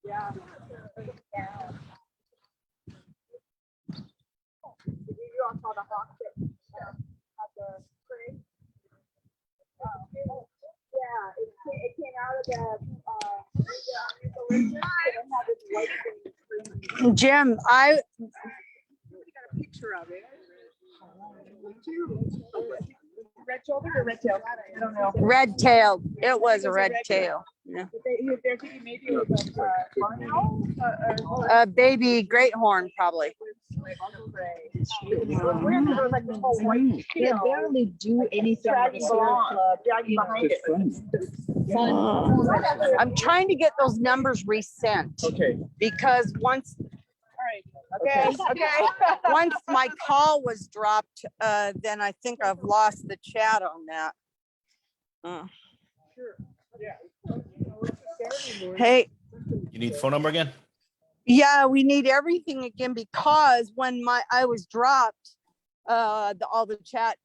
C: Yeah. You all saw the hawk that at the Prairie? Yeah, it came out of the
N: Jim, I
L: got a picture of it. Red shoulder or red tail? I don't know.
N: red tail. It was a red tail. Yeah.
L: They're thinking maybe it was
N: A baby Greyhorn, probably.
G: They barely do anything.
L: Dragging behind it.
N: I'm trying to get those numbers resent.
A: Okay.
N: Because once
L: Okay.
N: once my call was dropped, then I think I've lost the chat on that. Hey.
F: You need the phone number again?
N: Yeah, we need everything again because when I was dropped, all the chat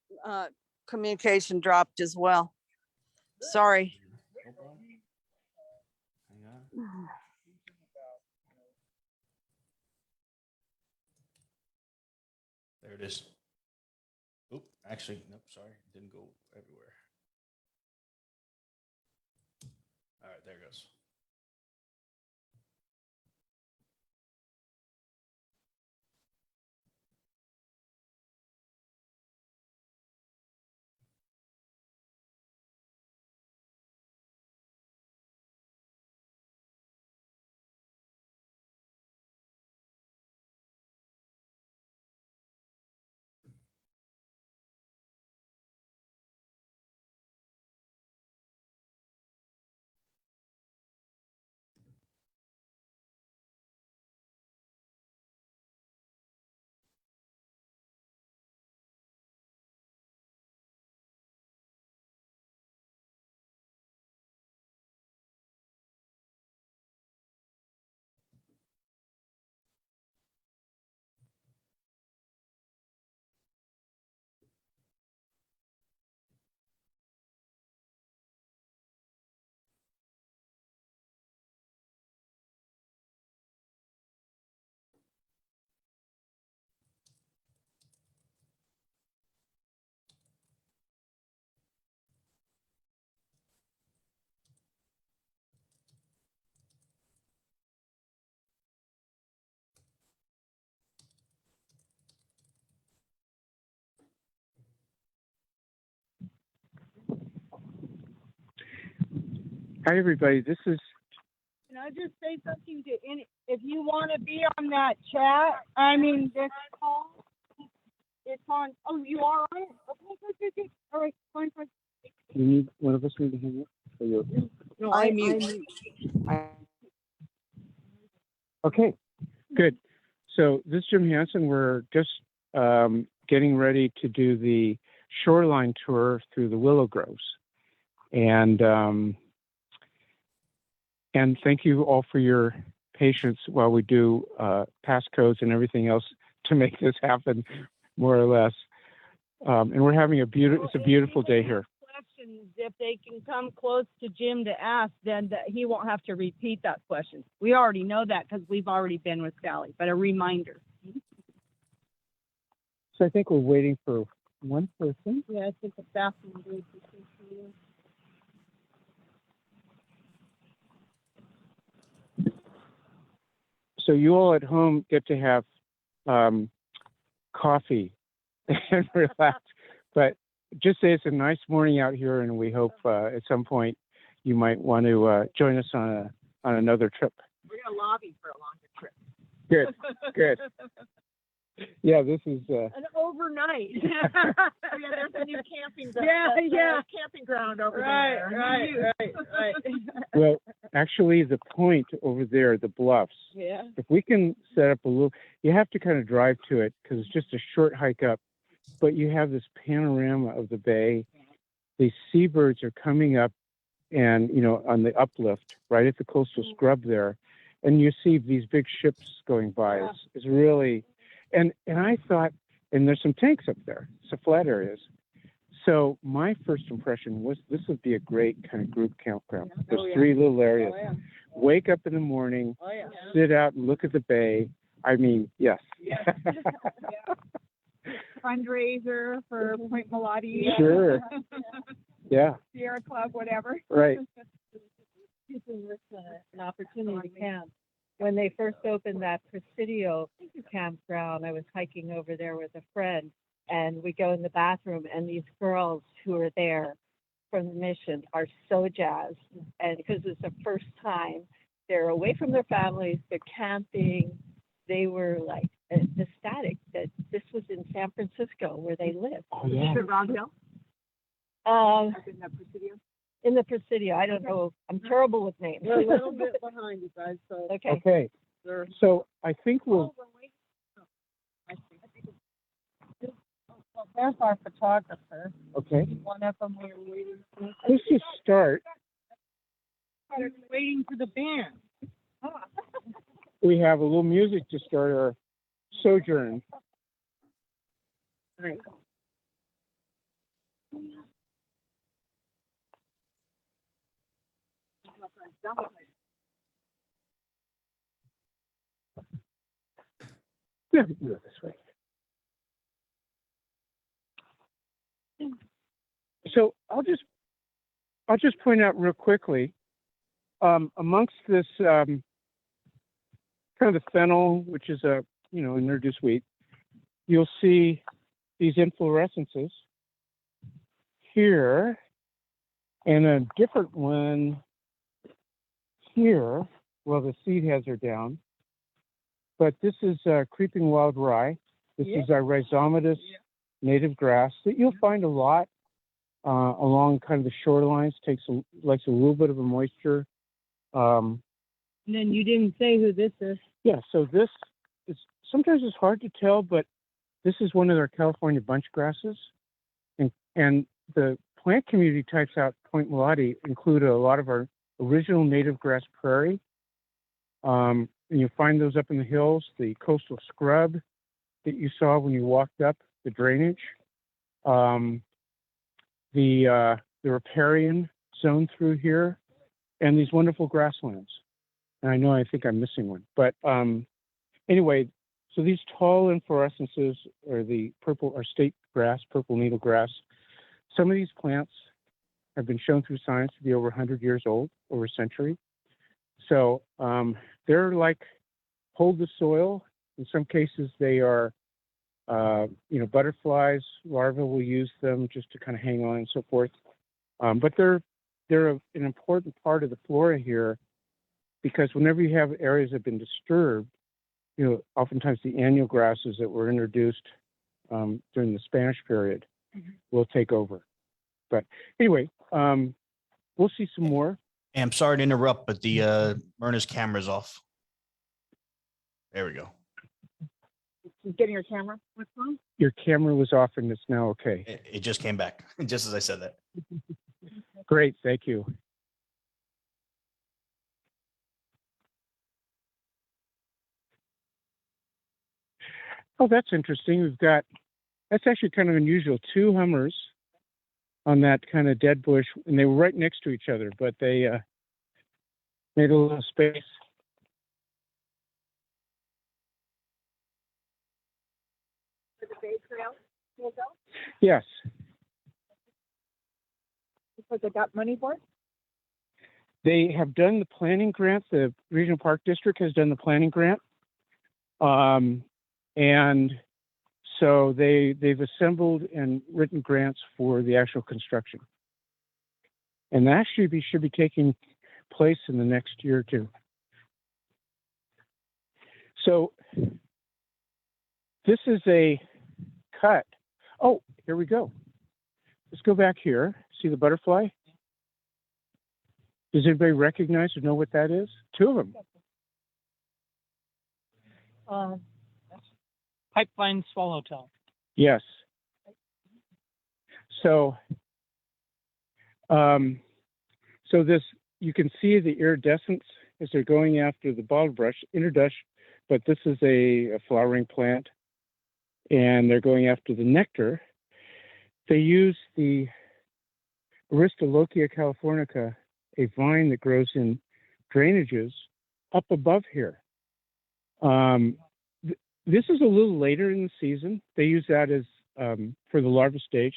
N: communication dropped as well. Sorry.
F: There it is. Oop, actually, nope, sorry, it didn't go everywhere. All right, there it goes.
A: Hi, everybody. This is.
C: Can I just say something to any? If you want to be on that chat, I mean this call, it's on. Oh, you are on it. Okay, good. All right, fine.
A: You need one of us need to hang up. Or you?
C: No,
N: I mute.
A: Okay, good. So this is Jim Hansen. We're just getting ready to do the shoreline tour through the willow groves, and thank you all for your patience while we do passcodes and everything else to make this happen, more or less. And we're having it's a beautiful day here.
C: Questions, if they can come close to Jim to ask, then he won't have to repeat that question. We already know that because we've already been with Sally, but a reminder.
A: So I think we're waiting for one person.
C: Yeah, I think the bathroom is.
A: So you all at home get to have coffee and relax, but just say it's a nice morning out here, and we hope at some point you might want to join us on another trip.
L: We're gonna lobby for a longer trip.
A: Good, good. Yeah, this is.
L: An overnight.
C: Yeah, there's a new camping ground. Camping ground over there.
L: Right.
A: Well, actually, the point over there, the bluffs.
L: Yeah.
A: If we can set up a little, you have to kind of drive to it because it's just a short hike up, but you have this panorama of the bay. The seabirds are coming up and, on the uplift right at the coastal scrub there. And you see these big ships going by. It's really, and I thought, and there's some tanks up there, some flat areas. So my first impression was this would be a great kind of group campground. There's 3 little areas. Wake up in the morning, sit out and look at the bay. I mean, yes.
L: Fundraiser for Point Molate.
A: Sure. Yeah.
L: Sierra Club, whatever.
A: Right.
G: An opportunity to camp. When they first opened that Presidio campground, I was hiking over there with a friend, and we go in the bathroom, and these girls who are there from the mission are so jazzed, and because it's the first time, they're away from their families, they're camping, they were like ecstatic that this was in San Francisco where they live.
A: Oh, yeah.
L: Is it Round Hill?
G: In
L: the Presidio?
G: In the Presidio, I don't know. I'm terrible with names.
L: We're a little bit behind you guys, so.
G: Okay.
A: Okay. So I think we'll.
C: There's our photographer.
A: Okay.
C: One of them we were waiting for.
A: Let's just start.
C: Waiting for the band.
A: We have a little music to start our sojourn.
C: Right.
A: Yeah, we can do it this way. So I'll just point out real quickly, amongst this kind of the fennel, which is a introduced wheat, you'll see these inflorescences here, and a different one here. Well, the seed heads are down, but this is creeping wild rye. This is our rhizomatous native grass that you'll find a lot along kind of the shorelines. Likes a little bit of a moisture.
C: And then you didn't say who this is.
A: Yeah, so this is sometimes it's hard to tell, but this is one of our California bunch grasses, and the plant community types out Point Molate include a lot of our original native grass prairie. And you'll find those up in the hills, the coastal scrub that you saw when you walked up the drainage, the riparian zone through here, and these wonderful grasslands. And I think I'm missing one, but anyway, so these tall inflorescences are the state grass, purple needle grass. Some of these plants have been shown through science to be over 100 years old, over a century. So they're like hold the soil. In some cases, they are, butterflies, larvae will use them just to kind of hang on and so forth. But they're an important part of the flora here, because whenever you have areas that have been disturbed, oftentimes the annual grasses that were introduced during the Spanish period will take over. But anyway, we'll see some more.
F: Hey, I'm sorry to interrupt, but the Myrna's camera's off. There we go.
L: Getting your camera. What's wrong?
A: Your camera was off and it's now okay.
F: It just came back, just as I said that.
A: Great, thank you. Oh, that's interesting. That's actually kind of unusual. 2 hummers on that kind of dead bush, and they were right next to each other, but they made a little space.
L: For the Bay Trail?
A: Yes.
L: Because they got money for it?
A: They have done the planning grant. The Regional Park District has done the planning grant. And so they've assembled and written grants for the actual construction. And that should be taking place in the next year or two. So this is a cut. Oh, here we go. Let's go back here. See the butterfly? Does anybody recognize or know what that is? Two of them.
E: Pipeline swallowtail.
A: Yes. So, so this, you can see the iridescence as they're going after the bottle brush, interdush, but this is a flowering plant, and they're going after the nectar. They use the Aristolochia californica, a vine that grows in drainages up above here. This is a little later in the season. They use that as for the larva stage.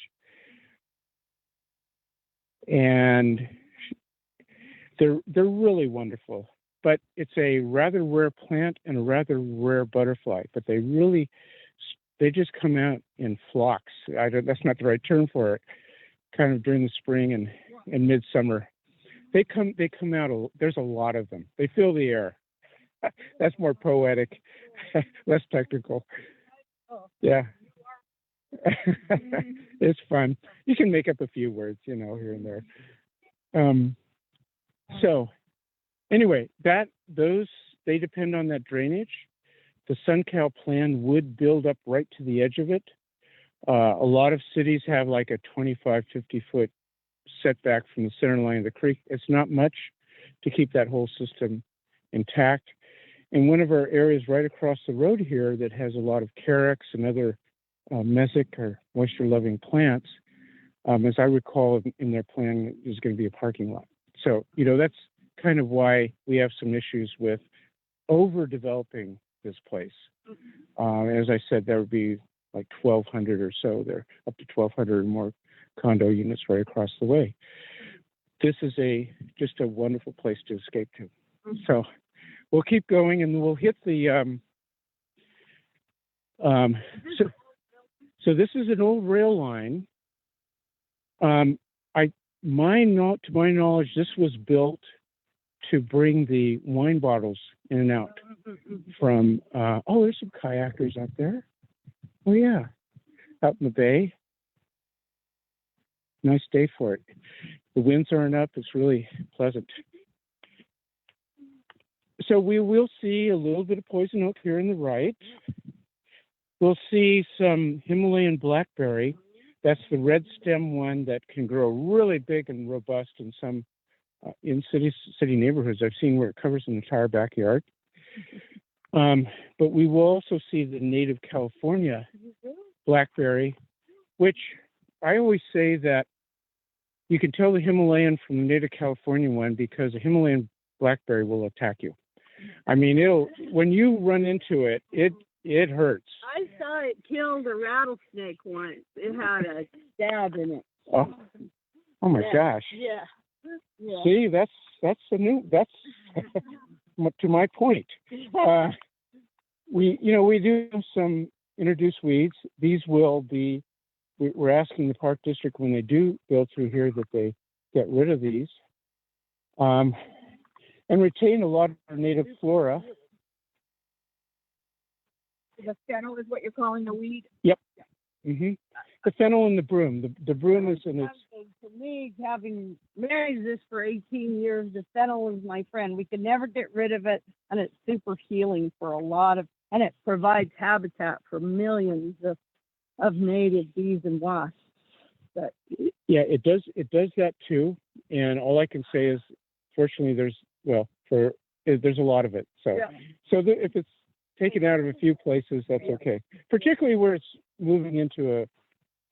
A: And they're really wonderful. But it's a rather rare plant and a rather rare butterfly. But they just come out in flocks. That's not the right term for it. Kind of during the spring and midsummer. They come out, there's a lot of them. They fill the air. That's more poetic, less technical. Yeah. It's fun. You can make up a few words, here and there. So anyway, they depend on that drainage. The suncow plan would build up right to the edge of it. A lot of cities have like a 25, 50 foot setback from the center line of the creek. It's not much to keep that whole system intact. And one of our areas right across the road here that has a lot of carex and other mesic or moisture-loving plants, as I recall in their plan, is going to be a parking lot. So, that's kind of why we have some issues with overdeveloping this place. As I said, there would be like 1,200 or so. There up to 1,200 or more condo units right across the way. This is just a wonderful place to escape to. So we'll keep going, and we'll hit the. So this is an old rail line. To my knowledge, this was built to bring the wine bottles in and out from. There's some kayakers out there. Oh yeah, out in the bay. Nice day for it. The winds aren't up. It's really pleasant. So we will see a little bit of poison oak here on the right. We'll see some Himalayan blackberry. That's the red stem one that can grow really big and robust in some in city neighborhoods. I've seen where it covers an entire backyard. But we will also see the native California blackberry, which I always say that you can tell the Himalayan from the native California one because a Himalayan blackberry will attack you. I mean, when you run into it, it hurts.
B: I saw it killed a rattlesnake once. It had a stab in it.
A: Oh my gosh.
B: Yeah.
A: See, that's to my point. We do have some introduced weeds. These will be. We're asking the Park District when they do build through here that they get rid of these, and retain a lot of our native flora.
L: The fennel is what you're calling the weed?
A: Yep. Mm-hmm. The fennel and the broom. The broom is in its.
B: For me, having married this for 18 years, the fennel is my friend. We can never get rid of it, and it's super healing for a lot of, and it provides habitat for millions of native bees and wasps. But
A: yeah, it does that too. And all I can say is, fortunately, there's a lot of it. So if it's taken out of a few places, that's okay. Particularly where it's moving into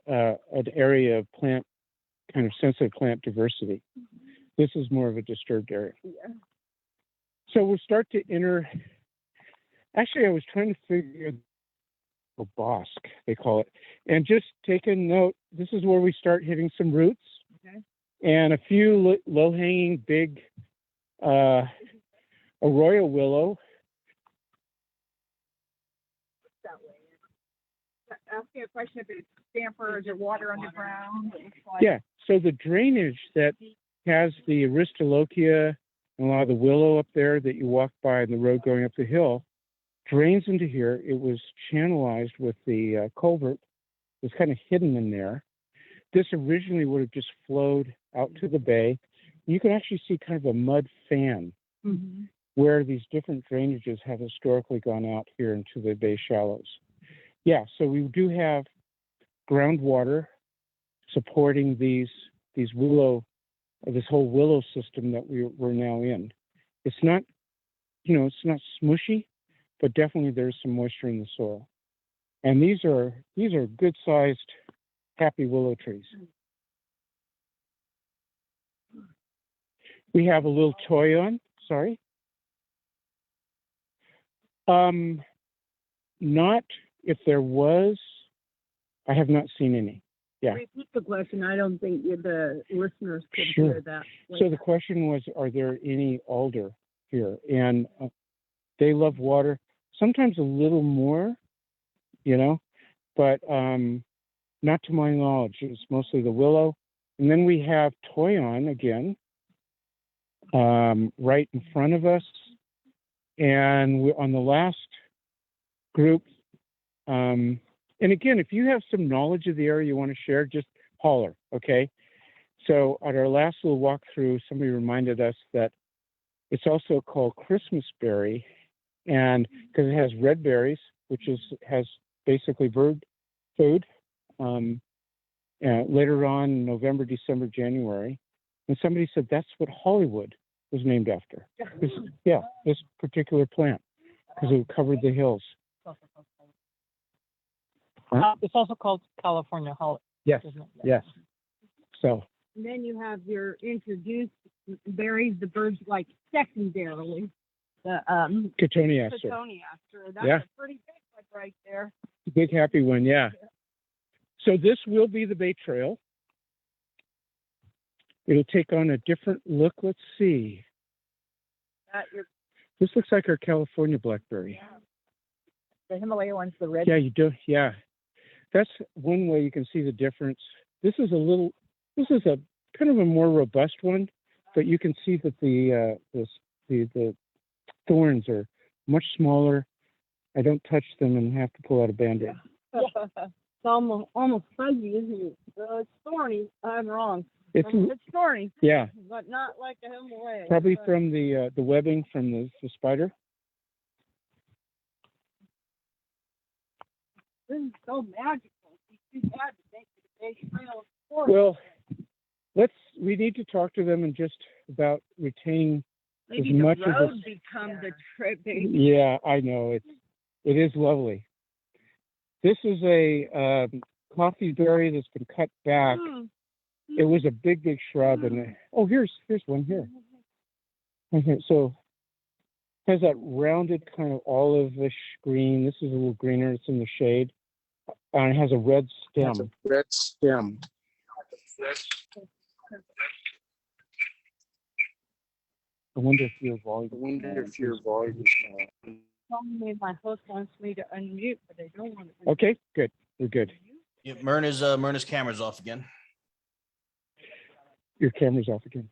A: an area of kind of sensitive plant diversity. This is more of a disturbed area.
B: yeah.
A: So we'll start to enter. Actually, I was trying to figure bosque, they call it, and just take a note. This is where we start hitting some roots, and a few low-hanging big arroyo willow.
L: Asking a question if it's damp or is there water underground?
A: Yeah, so the drainage that has the Aristolochia and a lot of the willow up there that you walk by on the road going up the hill drains into here. It was channelized with the culvert. It was kind of hidden in there. This originally would have just flowed out to the bay. You can actually see kind of a mud fan where these different drainages have historically gone out here into the bay shallows. Yeah, so we do have groundwater supporting these willow, this whole willow system that we're now in. It's not, it's not smushy, but definitely there's some moisture in the soil. And these are good-sized, happy willow trees. We have a little toy on. Sorry. Not if there was. I have not seen any. Yeah.
B: Repeat the question. I don't think the listeners could
A: Sure.
B: hear that.
A: So the question was, are there any alder here? And they love water, sometimes a little more, but not to my knowledge. It's mostly the willow. And then we have toyon again, right in front of us. And we're on the last group. And again, if you have some knowledge of the area you want to share, just holler, okay? So at our last little walkthrough, somebody reminded us that it's also called Christmas berry, and because it has red berries, which has basically bird food. Later on, November, December, January, and somebody said that's what Hollywood was named after. This particular plant, because it covered the hills.
I: It's also called California holly.
A: Yes, yes. So.
C: And then you have your introduced berries, the birds like secondarily. The
A: Cotoneaster.
C: Cotoneaster. That's
A: Yeah.
C: a pretty big one right there.
A: Big happy one, yeah. So this will be the Bay Trail. It'll take on a different look. Let's see. This looks like our California blackberry.
L: The Himalaya one's the red.
A: Yeah, you do. Yeah, that's one way you can see the difference. This is a kind of a more robust one, but you can see that the thorns are much smaller. I don't touch them and have to pull out a Band-Aid.
C: It's almost fuzzy, isn't it? It's thorny. I'm wrong. It's thorny.
A: Yeah.
C: But not like a Himalaya.
A: Probably from the webbing from the spider.
C: This is so magical. It's too bad to make the Bay Trail for
A: Well, we need to talk to them and just about retaining
B: Maybe
A: as
B: the
A: much
B: road
A: of
B: becomes a trip.
A: Yeah, I know. It is lovely. This is a coffee berry that's been cut back. It was a big shrub, and here's one here. Okay, so it has that rounded kind of olive-ish green. This is a little greener. It's in the shade, and it has a red stem. I wonder if your volume.
C: My host wants me to unmute, but I don't want to.
A: Okay, good. We're good.
F: Yeah, Myrna's camera's off again.
A: Your camera's off again.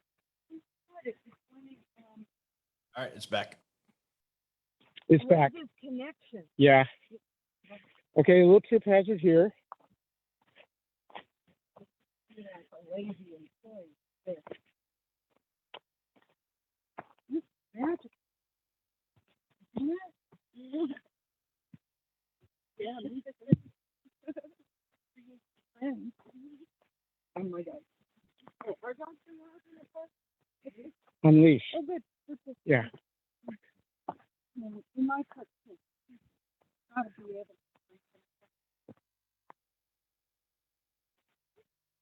F: All right, it's back.
A: It's back.
C: Connection.
A: Yeah. Okay, a little trip hazard here.
C: Magic. Oh my God.
A: Unleash.
C: Oh, good.
A: Yeah.
C: In my cut, gotta be able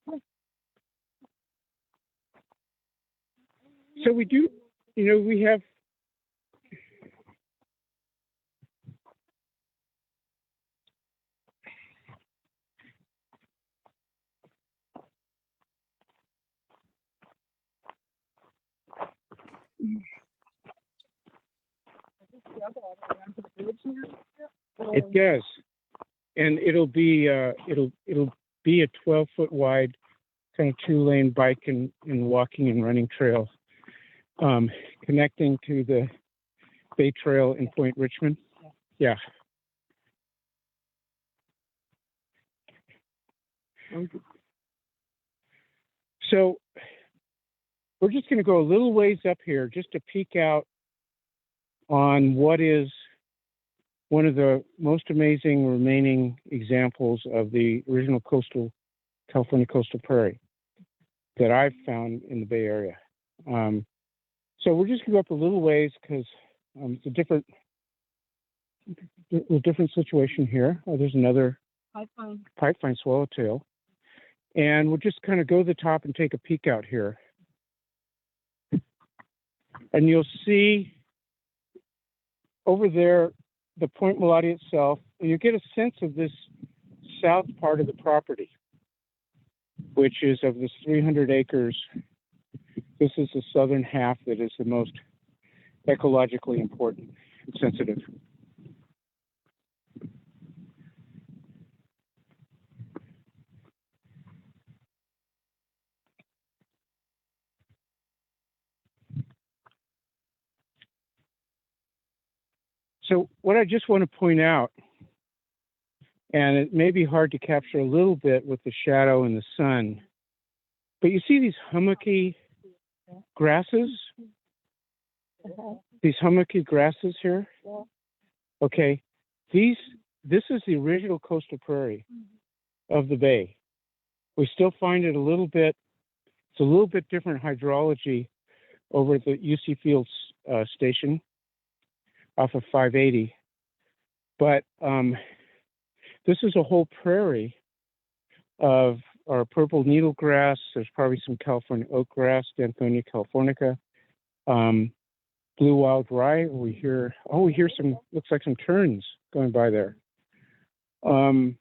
C: to.
A: So we do, we have. It does, and it'll be a 12-foot wide kind of 2-lane bike and walking and running trail, connecting to the Bay Trail in Point Richmond. Yeah. So we're just going to go a little ways up here just to peek out on what is one of the most amazing remaining examples of the original California coastal prairie that I've found in the Bay Area. So we're just going to go up a little ways because it's a different situation here. Oh, there's another pipevine swallowtail. And we'll just kind of go to the top and take a peek out here. And you'll see over there the Point Molate itself, and you get a sense of this south part of the property, which is of this 300 acres. This is the southern half that is the most ecologically important and sensitive. So what I just want to point out, and it may be hard to capture a little bit with the shadow and the sun, but you see these hummocky grasses? These hummocky grasses here? Okay, this is the original coastal prairie of the bay. We still find it it's a little bit different hydrology over at the UC Fields station off of 580. But this is a whole prairie of our purple needlegrass. There's probably some California oak grass, Danthonia californica, blue wild rye. We hear some, looks like some terns going by there. And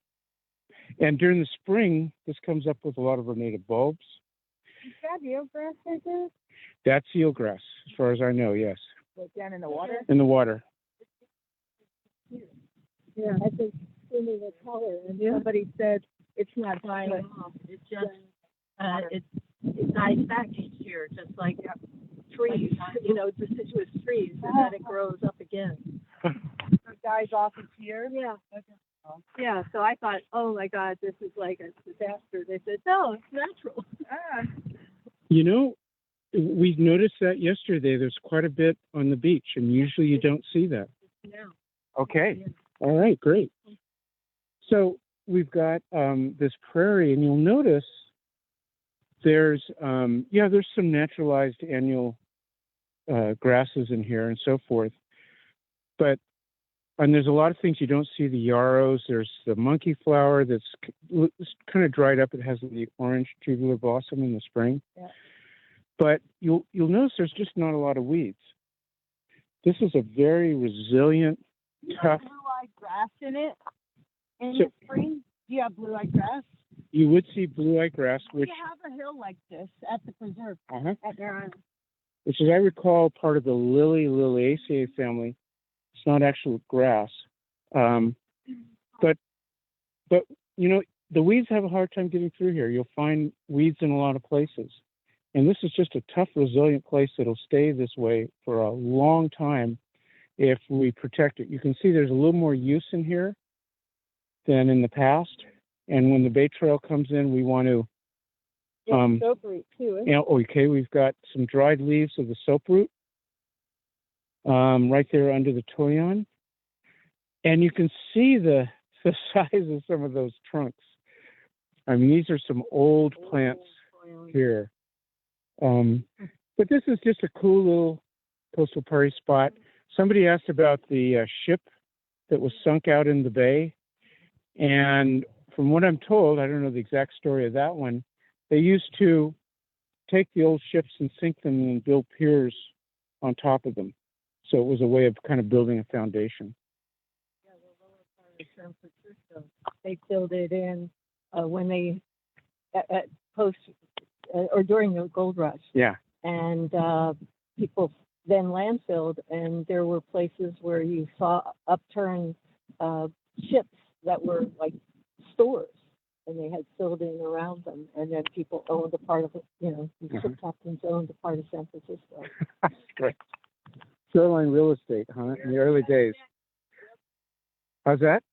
A: during the spring, this comes up with a lot of our native bulbs.
C: Is that eelgrass right there?
A: That's eelgrass, as far as I know, yes.
L: Like down in the water?
A: In the water.
C: Yeah, I think seeing the color, and somebody said it's not dying off.
I: It just, it dies back each year, just like trees, deciduous trees, and then it grows up again.
L: It dies off each year?
C: Yeah.
I: Yeah, so I thought, oh my God, this is like a disaster. They said, no, it's natural.
A: You know, we noticed that yesterday. There's quite a bit on the beach, and usually you don't see that.
I: Yeah.
A: Okay. All right, great. So we've got this prairie, and you'll notice there's some naturalized annual grasses in here and so forth. And there's a lot of things you don't see, the yarrows. There's the monkey flower that's kind of dried up. It has the orange tubular blossom in the spring.
C: Yeah.
A: But you'll notice there's just not a lot of weeds. This is a very resilient, tough.
C: Blue-eyed grass in it in the spring? Do you have blue-eyed grass?
A: You would see blue-eyed grass, which
C: We have a hill like this at the preserve at Bear Island.
A: which is, I recall, part of the Liliaceae family. It's not actual grass. But the weeds have a hard time getting through here. You'll find weeds in a lot of places. And this is just a tough, resilient place that'll stay this way for a long time if we protect it. You can see there's a little more use in here than in the past. And when the Bay Trail comes in, we want to
C: soaproot too, isn't it?
A: okay, we've got some dried leaves of the soaproot right there under the toyon. And you can see the size of some of those trunks. I mean, these are some old plants here. But this is just a cool little coastal prairie spot. Somebody asked about the ship that was sunk out in the bay. And from what I'm told, I don't know the exact story of that one, they used to take the old ships and sink them and build piers on top of them. So it was a way of kind of building a foundation.
I: Yeah, the lower part of San Francisco, they filled it in when they, at post, or during the gold rush.
A: Yeah.
I: And people then landfilled, and there were places where you saw upturned ships that were like stores, and they had filled in around them, and then people owned a part of it, the ship captains owned a part of San Francisco.
A: Great. Shoreline real estate, huh? In the early days. How's that?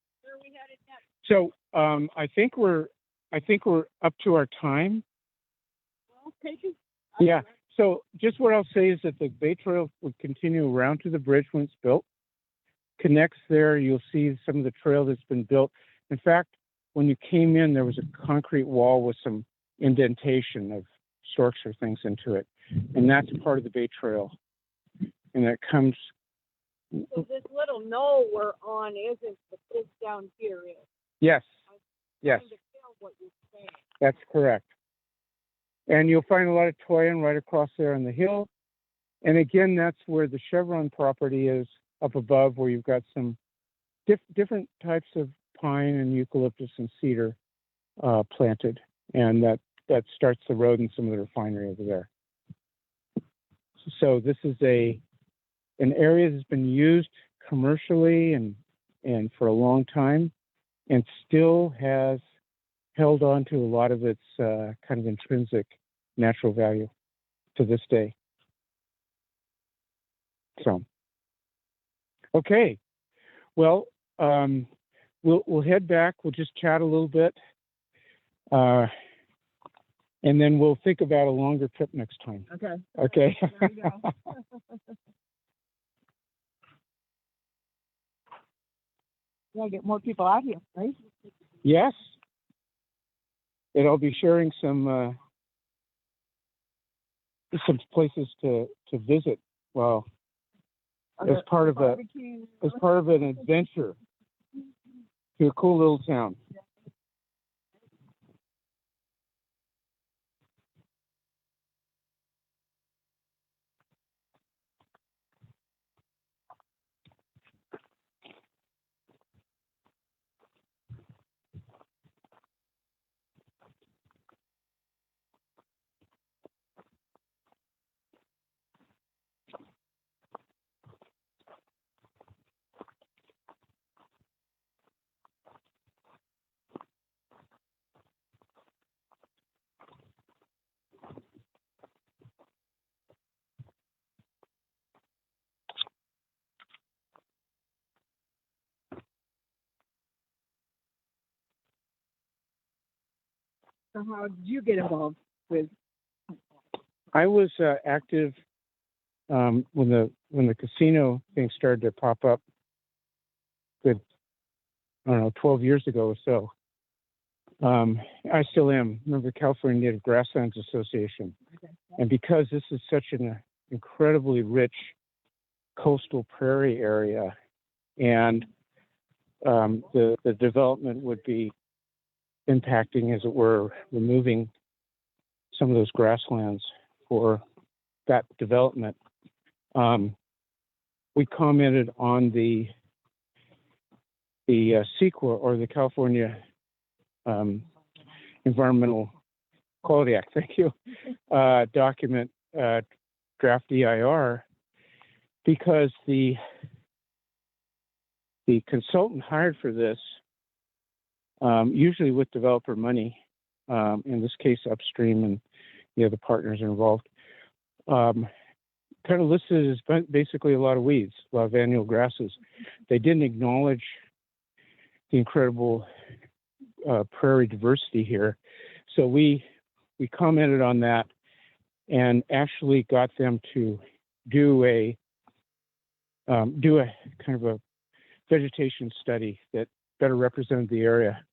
A: So I think we're up to our time. Yeah. So just what I'll say is that the Bay Trail would continue around to the bridge when it's built. Connects there. You'll see some of the trail that's been built. In fact, when you came in, there was a concrete wall with some indentation of storks or things into it, and that's part of the Bay Trail. And that comes.
C: So this little knoll we're on isn't the down here is.
A: Yes. Yes.
C: What you're saying.
A: That's correct. And you'll find a lot of toyon right across there on the hill. And again, that's where the Chevron property is up above, where you've got some different types of pine and eucalyptus and cedar planted. And that starts the road and some of the refinery over there. So this is an area that's been used commercially and for a long time, and still has held on to a lot of its kind of intrinsic natural value to this day. So, okay, well, we'll head back. We'll just chat a little bit, and then we'll think about a longer trip next time.
C: Okay.
A: Okay.
C: There you go. Yeah, get more people out here, right?
A: Yes. And I'll be sharing some places to visit. Well, as part of an adventure to a cool little town.
L: So how did you get involved with?
A: I was active when the casino thing started to pop up. Good, I don't know, 12 years ago or so. I still am. Remember the California Native Grasslands Association, and because this is such an incredibly rich coastal prairie area, and the development would be impacting, as it were, removing some of those grasslands for that development. We commented on the Stinkwort, or the California Environmental Quality Act, thank you, document, draft EIR, because the consultant hired for this, usually with developer money, in this case Upstream and the other partners involved, kind of listed as basically a lot of weeds, a lot of annual grasses. They didn't acknowledge the incredible prairie diversity here. So we commented on that and actually got them to do a kind of a vegetation study that better represented the area,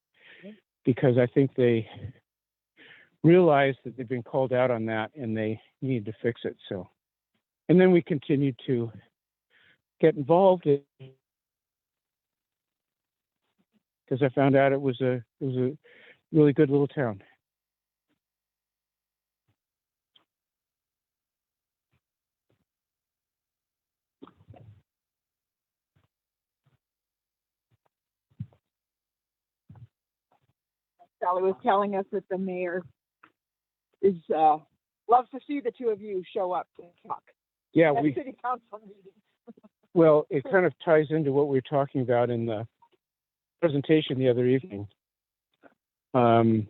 A: because I think they realized that they've been called out on that and they needed to fix it. So, and then we continued to get involved because I found out it was a really good little town.
L: Sally was telling us that the mayor is loves to see the two of you show up to talk.
A: Yeah,
L: at city council meetings.
A: Well, it kind of ties into what we were talking about in the presentation the other evening. There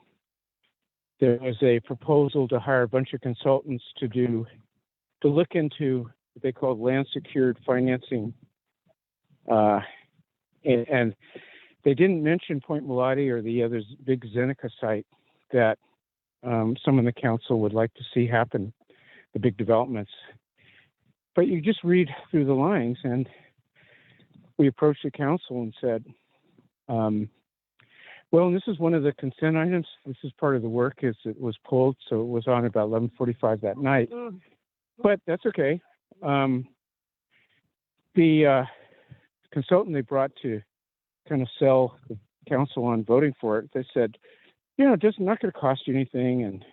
A: was a proposal to hire a bunch of consultants to look into what they called land secured financing And they didn't mention Point Molate or the other big Zeneca site that some in the council would like to see happen, the big developments. But you just read through the lines, and we approached the council and said, well, and this is one of the consent items. This is part of the work, is it was pulled, so it was on about 11:45 that night. But that's okay. The consultant they brought to kind of sell the council on voting for it, they said, it's not going to cost you anything, and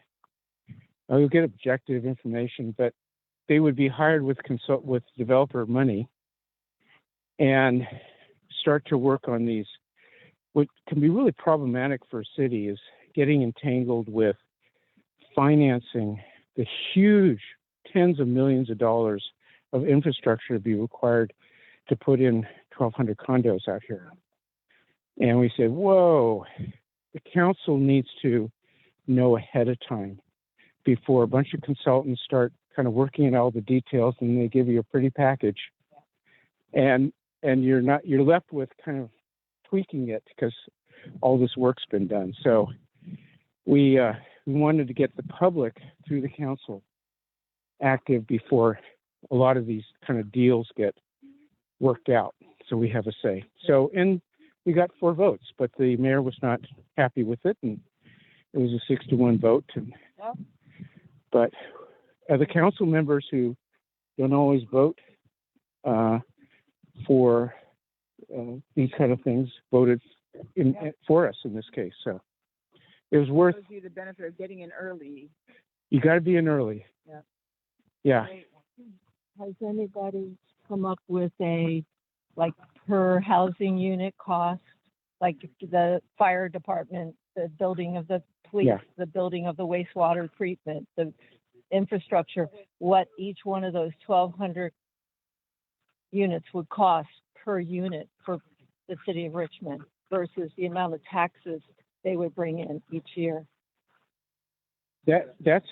A: you'll get objective information, but they would be hired with developer money and start to work on these. What can be really problematic for a city is getting entangled with financing the huge tens of millions of dollars of infrastructure to be required to put in 1,200 condos out here. And we said, whoa, the council needs to know ahead of time before a bunch of consultants start kind of working in all the details, and they give you a pretty package. And you're left with kind of tweaking it because all this work's been done. So we wanted to get the public through the council active before a lot of these kind of deals get worked out, so we have a say. So, and we got 4 votes, but the mayor was not happy with it, and it was a 6-1 vote. But the council members who don't always vote for these kind of things voted for us in this case. So it was worth.
L: Gives you the benefit of getting in early.
A: You got to be in early. Yeah.
G: Has anybody come up with a per housing unit cost, like the fire department, the building of the police, the building of the wastewater treatment, the infrastructure, what each one of those 1,200 units would cost per unit for the city of Richmond versus the amount of taxes they would bring in each year?
A: That's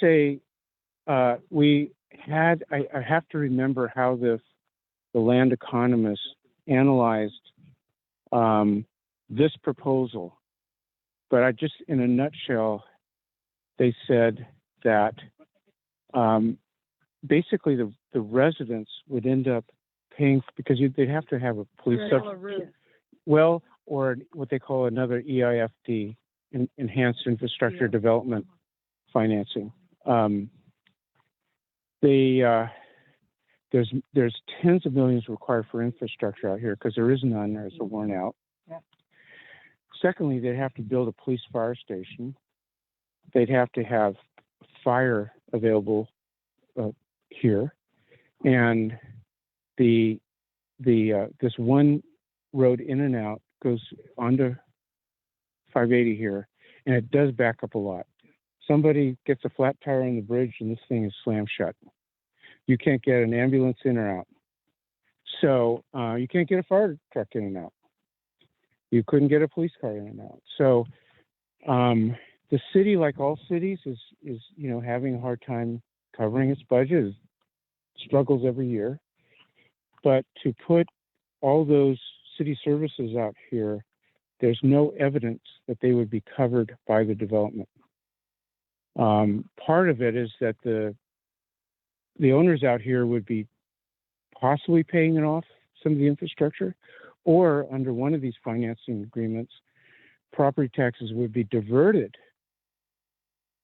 A: we had, I have to remember how the land economists analyzed this proposal, but I just, in a nutshell, they said that basically the residents would end up paying, because they'd have to have a police or what they call another EIFD, enhanced infrastructure development financing. There's tens of millions required for infrastructure out here because there is none. There's a worn out. Secondly, they'd have to build a police fire station. They'd have to have fire available here, and this one road in and out goes onto 580 here, and it does back up a lot. Somebody gets a flat tire on the bridge, and this thing is slammed shut. You can't get an ambulance in or out. So you can't get a fire truck in and out. You couldn't get a police car in and out. So the city, like all cities, is having a hard time covering its budget. It struggles every year. But to put all those city services out here, there's no evidence that they would be covered by the development. Part of it is that the owners out here would be possibly paying it off, some of the infrastructure, or under one of these financing agreements, property taxes would be diverted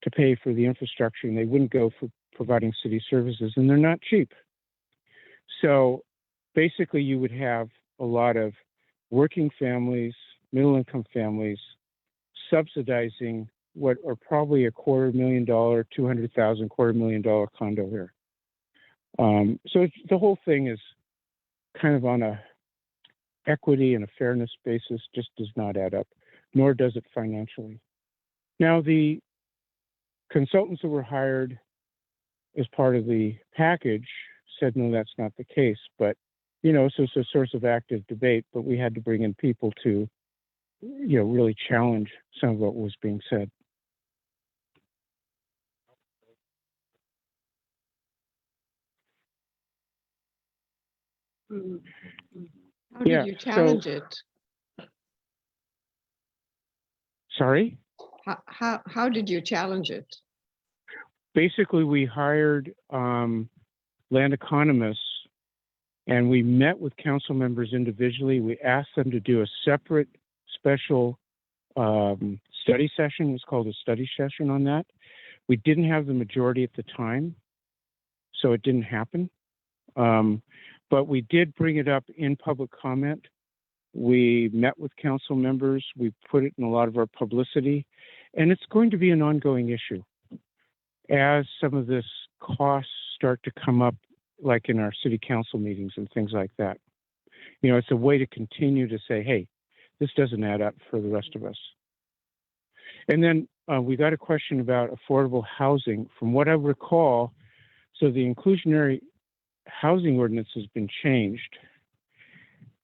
A: to pay for the infrastructure, and they wouldn't go for providing city services, and they're not cheap. So basically you would have a lot of working families, middle-income families, subsidizing what are probably $250,000, $200,000, $250,000 condo here. So the whole thing is kind of on a equity and a fairness basis, just does not add up, nor does it financially. Now, the consultants that were hired as part of the package said, no, that's not the case. But, so it's a source of active debate, but we had to bring in people to, really challenge some of what was being said.
K: How did you challenge it?
A: Sorry?
K: How did you challenge it?
A: Basically, we hired land economists and we met with council members individually. We asked them to do a separate special study session. It was called a study session on that. We didn't have the majority at the time, so it didn't happen. But we did bring it up in public comment. We met with council members. We put it in a lot of our publicity, and it's going to be an ongoing issue as some of this costs start to come up, like in our city council meetings and things like that. You know, it's a way to continue to say, hey, this doesn't add up for the rest of us. And then we got a question about affordable housing. From what I recall, so the inclusionary housing ordinance has been changed.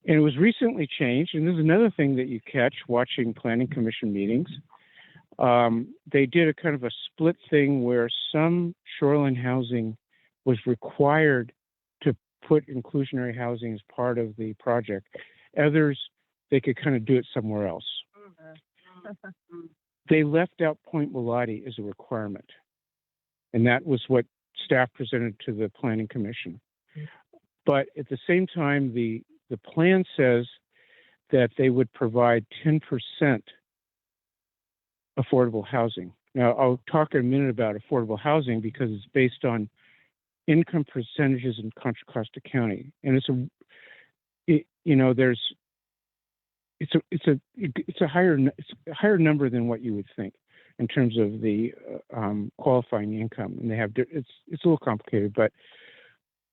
A: And it was recently changed. And this is another thing that you catch watching planning commission meetings. They did a kind of a split thing where some shoreline housing was required to put inclusionary housing as part of the project. Others, they could kind of do it somewhere else. They left out Point Molate as a requirement. And that was what staff presented to the Planning Commission. But at the same time, the plan says that they would provide 10% affordable housing. Now, I'll talk in a minute about affordable housing because it's based on income percentages in Contra Costa County. And it's a higher number than what you would think in terms of the qualifying income. And they have, it's a little complicated, but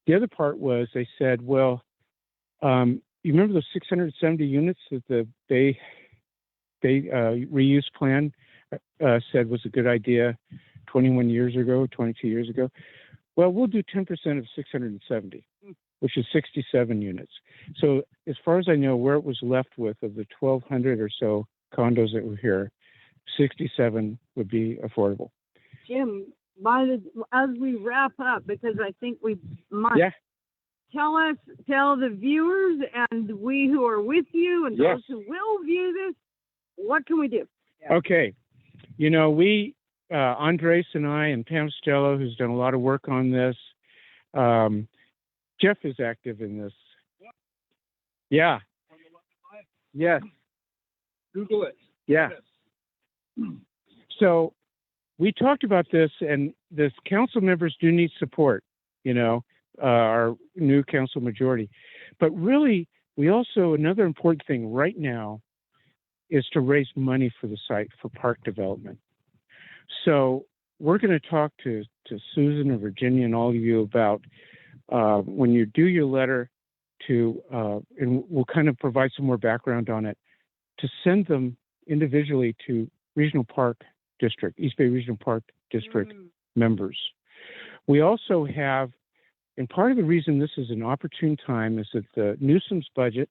A: the other part was they said, well, you remember those 670 units that the Bay reuse plan said was a good idea 21 years ago, 22 years ago? Well, we'll do 10% of 670, which is 67 units. So as far as I know, where it was left with of the 1,200 or so condos that were here, 67 would be affordable.
C: Jim, as we wrap up, because I think we must tell the viewers and we who are with you and those who will view this, what can we do?
A: Okay. You know, we, Andres and I and Pam Stello, who's done a lot of work on this. Jeff is active in this. Yeah. Yes.
J: Google it.
A: Yeah. So we talked about this, and the council members do need support, you know, our new council majority. But really, we also, another important thing right now is to raise money for the site for park development. So we're going to talk to Susan and Virginia and all of you about when you do your letter to, and we'll kind of provide some more background on it, to send them individually to Regional Park District, East Bay Regional Park District members. We also have, and part of the reason this is an opportune time is that the Newsom's budget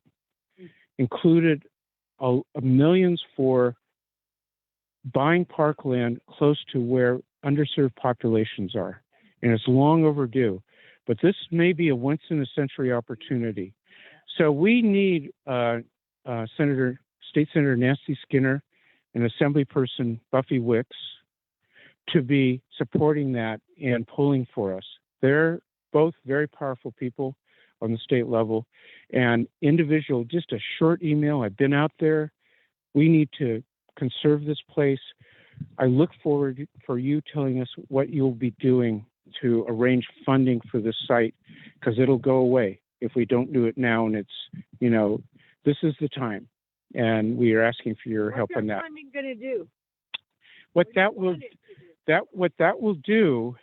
A: included millions for buying parkland close to where underserved populations are. And it's long overdue. But this may be a once in a century opportunity. So we need State Senator Nancy Skinner and Assemblyperson Buffy Wicks to be supporting that and pulling for us. They're both very powerful people on the state level, and individual, just a short email. I've been out there. We need to conserve this place. I look forward for you telling us what you'll be doing to arrange funding for this site, because it'll go away if we don't do it now. And it's, you know, this is the time, and we are asking for your help on that.
C: What's funding going to do?
A: What that will do,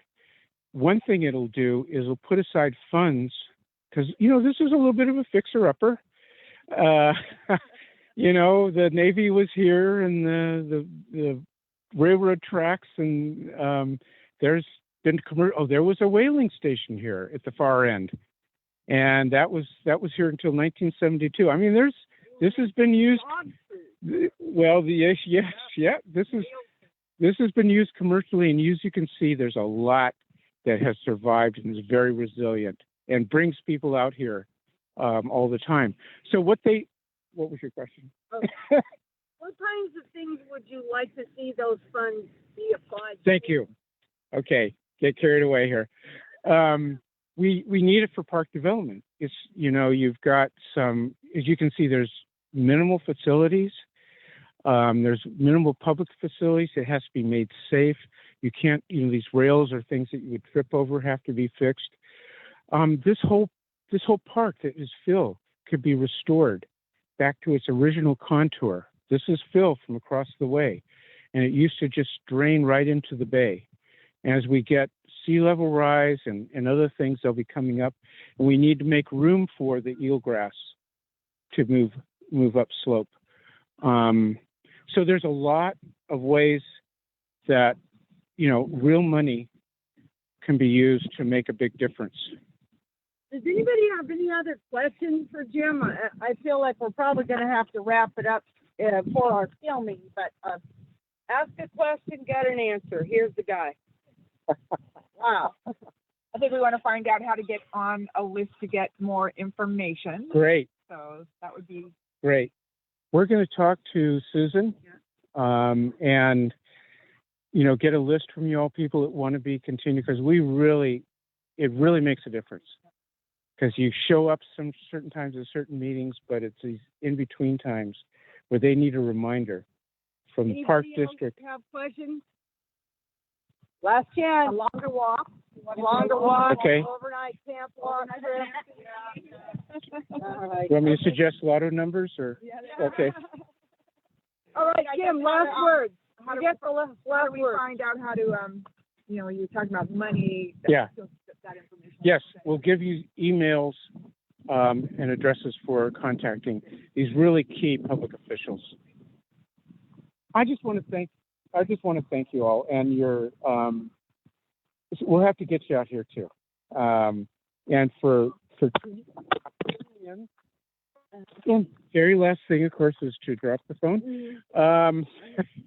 A: one thing it'll do is it'll put aside funds, because, you know, this is a little bit of a fixer-upper. You know, the Navy was here, and the railroad tracks, and there's been there was a whaling station here at the far end, and that was here until 1972. I mean, this has been used. Well, this has been used commercially, and as you can see, there's a lot that has survived and is very resilient and brings people out here all the time. So what was your question?
C: Well, What kinds of things would you like to see those funds be applied to?
A: Thank you. Okay, get carried away here. We need it for park development. It's, you know, you've got some, as you can see, there's minimal facilities. There's minimal public facilities. It has to be made safe. You can't, you know, these rails or things that you would trip over have to be fixed. This whole park that is fill could be restored back to its original contour. This is fill from across the way, and it used to just drain right into the bay. And as we get sea level rise and other things, they'll be coming up, and we need to make room for the eelgrass to move up slope. So there's a lot of ways that, you know, real money can be used to make a big difference.
C: Does anybody have any other questions for Jim? I feel like we're probably going to have to wrap it up for our filming, but ask a question, get an answer. Here's the guy.
L: Wow. I think we want to find out how to get on a list to get more information.
A: Great.
L: So that would be
A: Great. We're going to talk to Susan and, you know, get a list from you all, people that want to be continued, because it really makes a difference. Because you show up some certain times at certain meetings, but it's these in-between times where they need a reminder from the Park District.
C: Have questions? Last chance. A longer walk. Longer walk.
A: Okay.
C: Overnight camp walk. All right.
A: You want me to suggest lotto numbers or? Okay.
C: All right, Jim, last words.
L: how do we
C: word.
L: find out how to, you know, you're talking about money.
A: Yeah.
L: That information.
A: Yes, we'll give you emails and addresses for contacting these really key public officials. I just want to thank you all, and your. We'll have to get you out here too, and for tuning in. And very last thing, of course, is to drop the phone.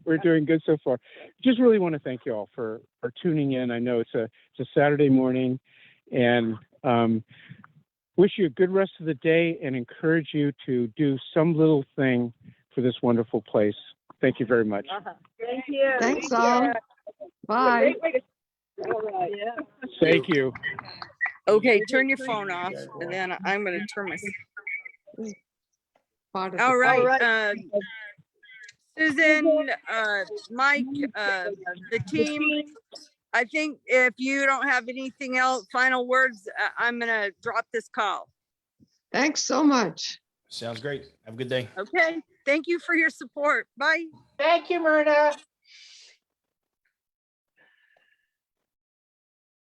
A: We're doing good so far. Just really want to thank you all for tuning in. I know it's a Saturday morning, and wish you a good rest of the day and encourage you to do some little thing for this wonderful place. Thank you very much.
C: Thank you.
K: Thanks all. Bye.
C: All right. Yeah.
A: Thank you.
N: Okay, turn your phone off, and then I'm going to turn my. All right, Susan, Mike, the team. I think if you don't have anything else, final words, I'm going to drop this call.
K: Thanks so much.
F: Sounds great. Have a good day.
N: Okay. Thank you for your support. Bye.
E: Thank you, Myrna.